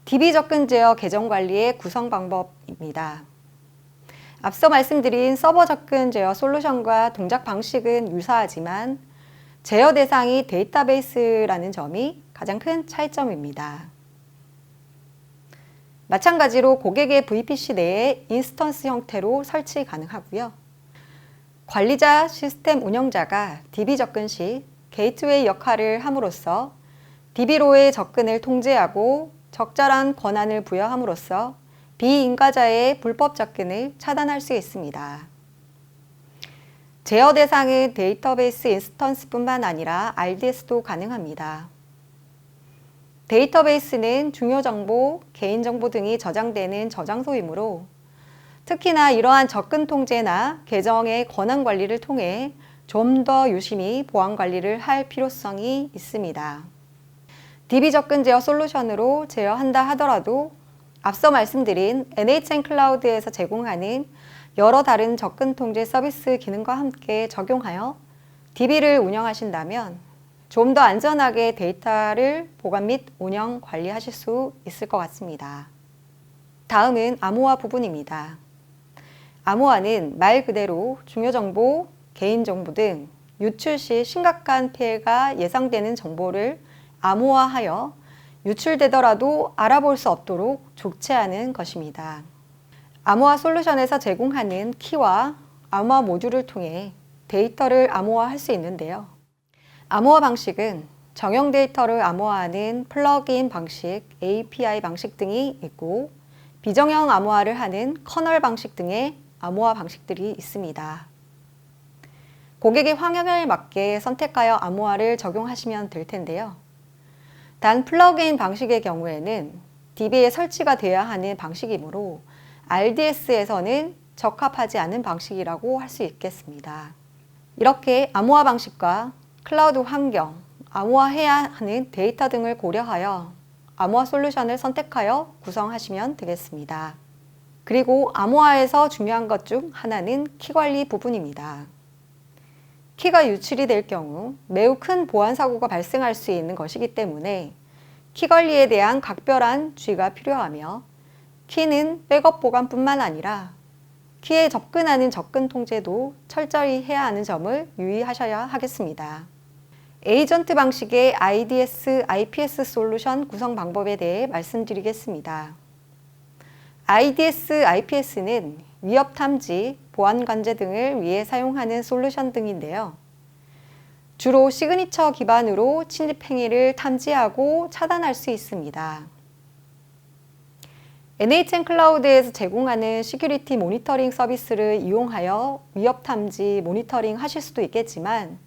DB 접근 제어 계정 관리의 구성 방법입니다. 앞서 말씀드린 서버 접근 제어 솔루션과 동작 방식은 유사하지만 제어 대상이 데이터베이스라는 점이 가장 큰 차이점입니다. 마찬가지로 고객의 VPC 내에 인스턴스 형태로 설치 가능하고요. 관리자 시스템 운영자가 DB 접근 시 게이트웨이 역할을 함으로써 DB로의 접근을 통제하고 적절한 권한을 부여함으로써 비인가자의 불법 접근을 차단할 수 있습니다. 제어 대상은 데이터베이스 인스턴스뿐만 아니라 RDS도 가능합니다. 데이터베이스는 중요 정보, 개인정보 등이 저장되는 저장소이므로 특히나 이러한 접근 통제나 계정의 권한 관리를 통해 좀 더 유심히 보안 관리를 할 필요성이 있습니다. DB 접근 제어 솔루션으로 제어한다 하더라도 앞서 말씀드린 NHN 클라우드에서 제공하는 여러 다른 접근 통제 서비스 기능과 함께 적용하여 DB를 운영하신다면 좀 더 안전하게 데이터를 보관 및 운영 관리하실 수 있을 것 같습니다. 다음은 암호화 부분입니다. 암호화는 말 그대로 중요 정보, 개인 정보 등 유출 시 심각한 피해가 예상되는 정보를 암호화하여 유출되더라도 알아볼 수 없도록 족치하는 것입니다. 암호화 솔루션에서 제공하는 키와 암호화 모듈을 통해 데이터를 암호화할 수 있는데요. 암호화 방식은 정형 데이터를 암호화하는 플러그인 방식, API 방식 등이 있고 비정형 암호화를 하는 커널 방식 등의 암호화 방식들이 있습니다. 고객의 환경에 맞게 선택하여 암호화를 적용하시면 될 텐데요. 단 플러그인 방식의 경우에는 DB에 설치가 되어야 하는 방식이므로 RDS에서는 적합하지 않은 방식이라고 할 수 있겠습니다. 이렇게 암호화 방식과 클라우드 환경, 암호화해야 하는 데이터 등을 고려하여 암호화 솔루션을 선택하여 구성하시면 되겠습니다. 그리고 암호화에서 중요한 것 중 하나는 키 관리 부분입니다. 키가 유출이 될 경우 매우 큰 보안 사고가 발생할 수 있는 것이기 때문에 키 관리에 대한 각별한 주의가 필요하며 키는 백업 보관뿐만 아니라 키에 접근하는 접근 통제도 철저히 해야 하는 점을 유의하셔야 하겠습니다. 에이전트 방식의 IDS, IPS 솔루션 구성 방법에 대해 말씀드리겠습니다. IDS, IPS는 위협 탐지, 보안 관제 등을 위해 사용하는 솔루션 등인데요. 주로 시그니처 기반으로 침입 행위를 탐지하고 차단할 수 있습니다. NHN 클라우드에서 제공하는 시큐리티 모니터링 서비스를 이용하여 위협 탐지, 모니터링 하실 수도 있겠지만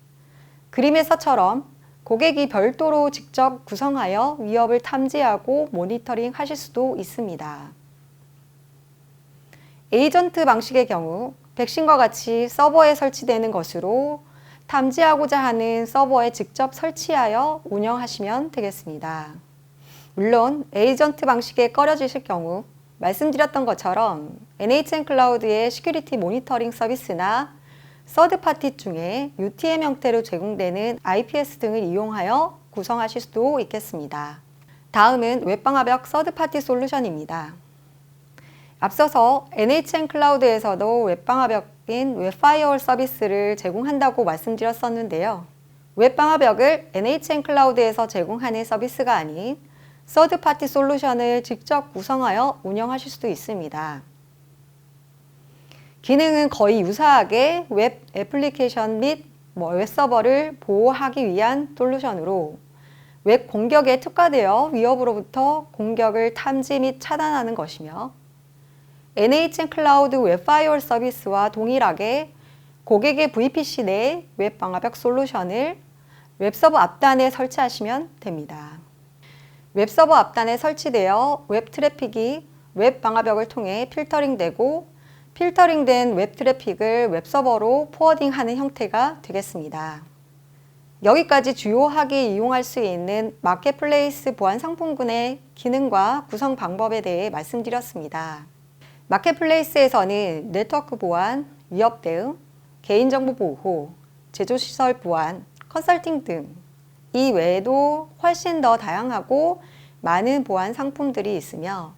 그림에서처럼 고객이 별도로 직접 구성하여 위협을 탐지하고 모니터링 하실 수도 있습니다. 에이전트 방식의 경우 백신과 같이 서버에 설치되는 것으로 탐지하고자 하는 서버에 직접 설치하여 운영하시면 되겠습니다. 물론 에이전트 방식에 꺼려지실 경우 말씀드렸던 것처럼 NHN 클라우드의 시큐리티 모니터링 서비스나 서드파티 중에 UTM 형태로 제공되는 IPS 등을 이용하여 구성하실 수도 있겠습니다. 다음은 웹방화벽 서드파티 솔루션입니다. 앞서서 NHN 클라우드에서도 웹방화벽인 웹파이어월 서비스를 제공한다고 말씀드렸었는데요. 웹방화벽을 NHN 클라우드에서 제공하는 서비스가 아닌 서드파티 솔루션을 직접 구성하여 운영하실 수도 있습니다. 기능은 거의 유사하게 웹 애플리케이션 및 웹서버를 보호하기 위한 솔루션으로 웹 공격에 특화되어 위협으로부터 공격을 탐지 및 차단하는 것이며 NHN 클라우드 웹파이어월 서비스와 동일하게 고객의 VPC 내 웹방화벽 솔루션을 웹서버 앞단에 설치하시면 됩니다. 웹서버 앞단에 설치되어 웹 트래픽이 웹방화벽을 통해 필터링되고 필터링된 웹 트래픽을 웹서버로 포워딩하는 형태가 되겠습니다. 여기까지 주요하게 이용할 수 있는 마켓플레이스 보안 상품군의 기능과 구성 방법에 대해 말씀드렸습니다. 마켓플레이스에서는 네트워크 보안, 위협 대응, 개인정보 보호, 제조시설 보안, 컨설팅 등 이 외에도 훨씬 더 다양하고 많은 보안 상품들이 있으며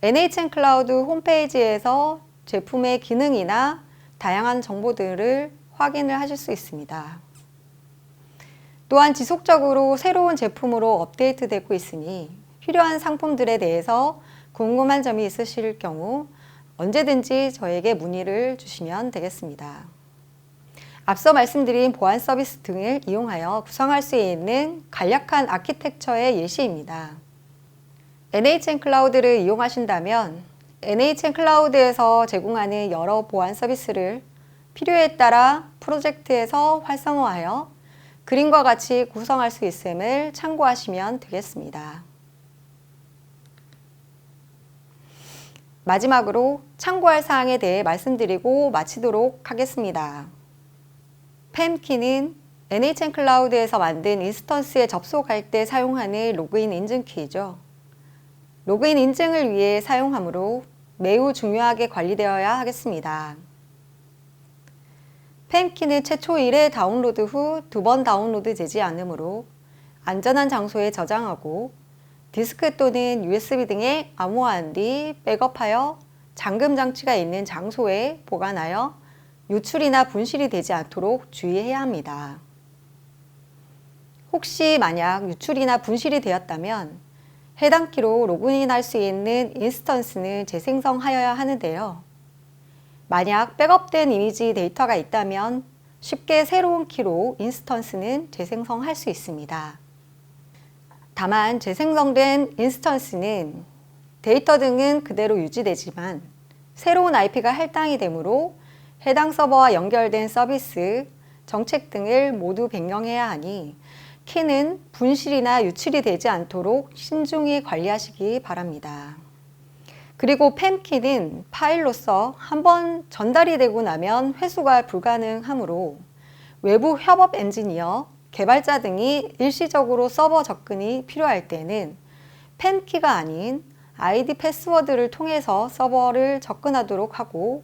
NHN 클라우드 홈페이지에서 제품의 기능이나 다양한 정보들을 확인을 하실 수 있습니다. 또한 지속적으로 새로운 제품으로 업데이트되고 있으니 필요한 상품들에 대해서 궁금한 점이 있으실 경우 언제든지 저에게 문의를 주시면 되겠습니다. 앞서 말씀드린 보안 서비스 등을 이용하여 구성할 수 있는 간략한 아키텍처의 예시입니다. NHN 클라우드를 이용하신다면 NHN 클라우드에서 제공하는 여러 보안 서비스를 필요에 따라 프로젝트에서 활성화하여 그림과 같이 구성할 수 있음을 참고하시면 되겠습니다. 마지막으로 참고할 사항에 대해 말씀드리고 마치도록 하겠습니다. 팸키는 NHN 클라우드에서 만든 인스턴스에 접속할 때 사용하는 로그인 인증 키죠. 로그인 인증을 위해 사용하므로 매우 중요하게 관리되어야 하겠습니다. 팸키는 최초 1회 다운로드 후 2번 다운로드 되지 않으므로 안전한 장소에 저장하고 디스크 또는 USB 등에 암호화한 뒤 백업하여 잠금 장치가 있는 장소에 보관하여 유출이나 분실이 되지 않도록 주의해야 합니다. 혹시 만약 유출이나 분실이 되었다면 해당 키로 로그인할 수 있는 인스턴스는 재생성하여야 하는데요. 만약 백업된 이미지 데이터가 있다면 쉽게 새로운 키로 인스턴스는 재생성할 수 있습니다. 다만 재생성된 인스턴스는 데이터 등은 그대로 유지되지만 새로운 IP가 할당이 되므로 해당 서버와 연결된 서비스, 정책 등을 모두 변경해야 하니 키는 분실이나 유출이 되지 않도록 신중히 관리하시기 바랍니다. 그리고 팸키는 파일로서 한번 전달이 되고 나면 회수가 불가능하므로 외부 협업 엔지니어, 개발자 등이 일시적으로 서버 접근이 필요할 때는 팸키가 아닌 아이디 패스워드를 통해서 서버를 접근하도록 하고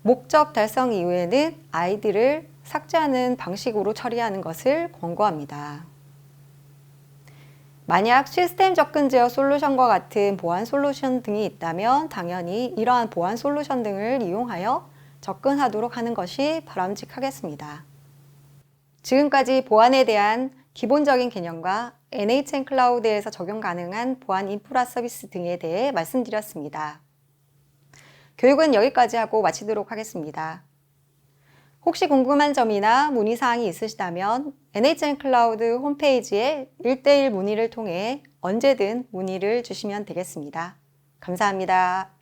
목적 달성 이후에는 아이디를 삭제하는 방식으로 처리하는 것을 권고합니다. 만약 시스템 접근 제어 솔루션과 같은 보안 솔루션 등이 있다면 당연히 이러한 보안 솔루션 등을 이용하여 접근하도록 하는 것이 바람직하겠습니다. 지금까지 보안에 대한 기본적인 개념과 NHN 클라우드에서 적용 가능한 보안 인프라 서비스 등에 대해 말씀드렸습니다. 교육은 여기까지 하고 마치도록 하겠습니다. 혹시 궁금한 점이나 문의사항이 있으시다면 NHN 클라우드 홈페이지에 1:1 문의를 통해 언제든 문의를 주시면 되겠습니다. 감사합니다.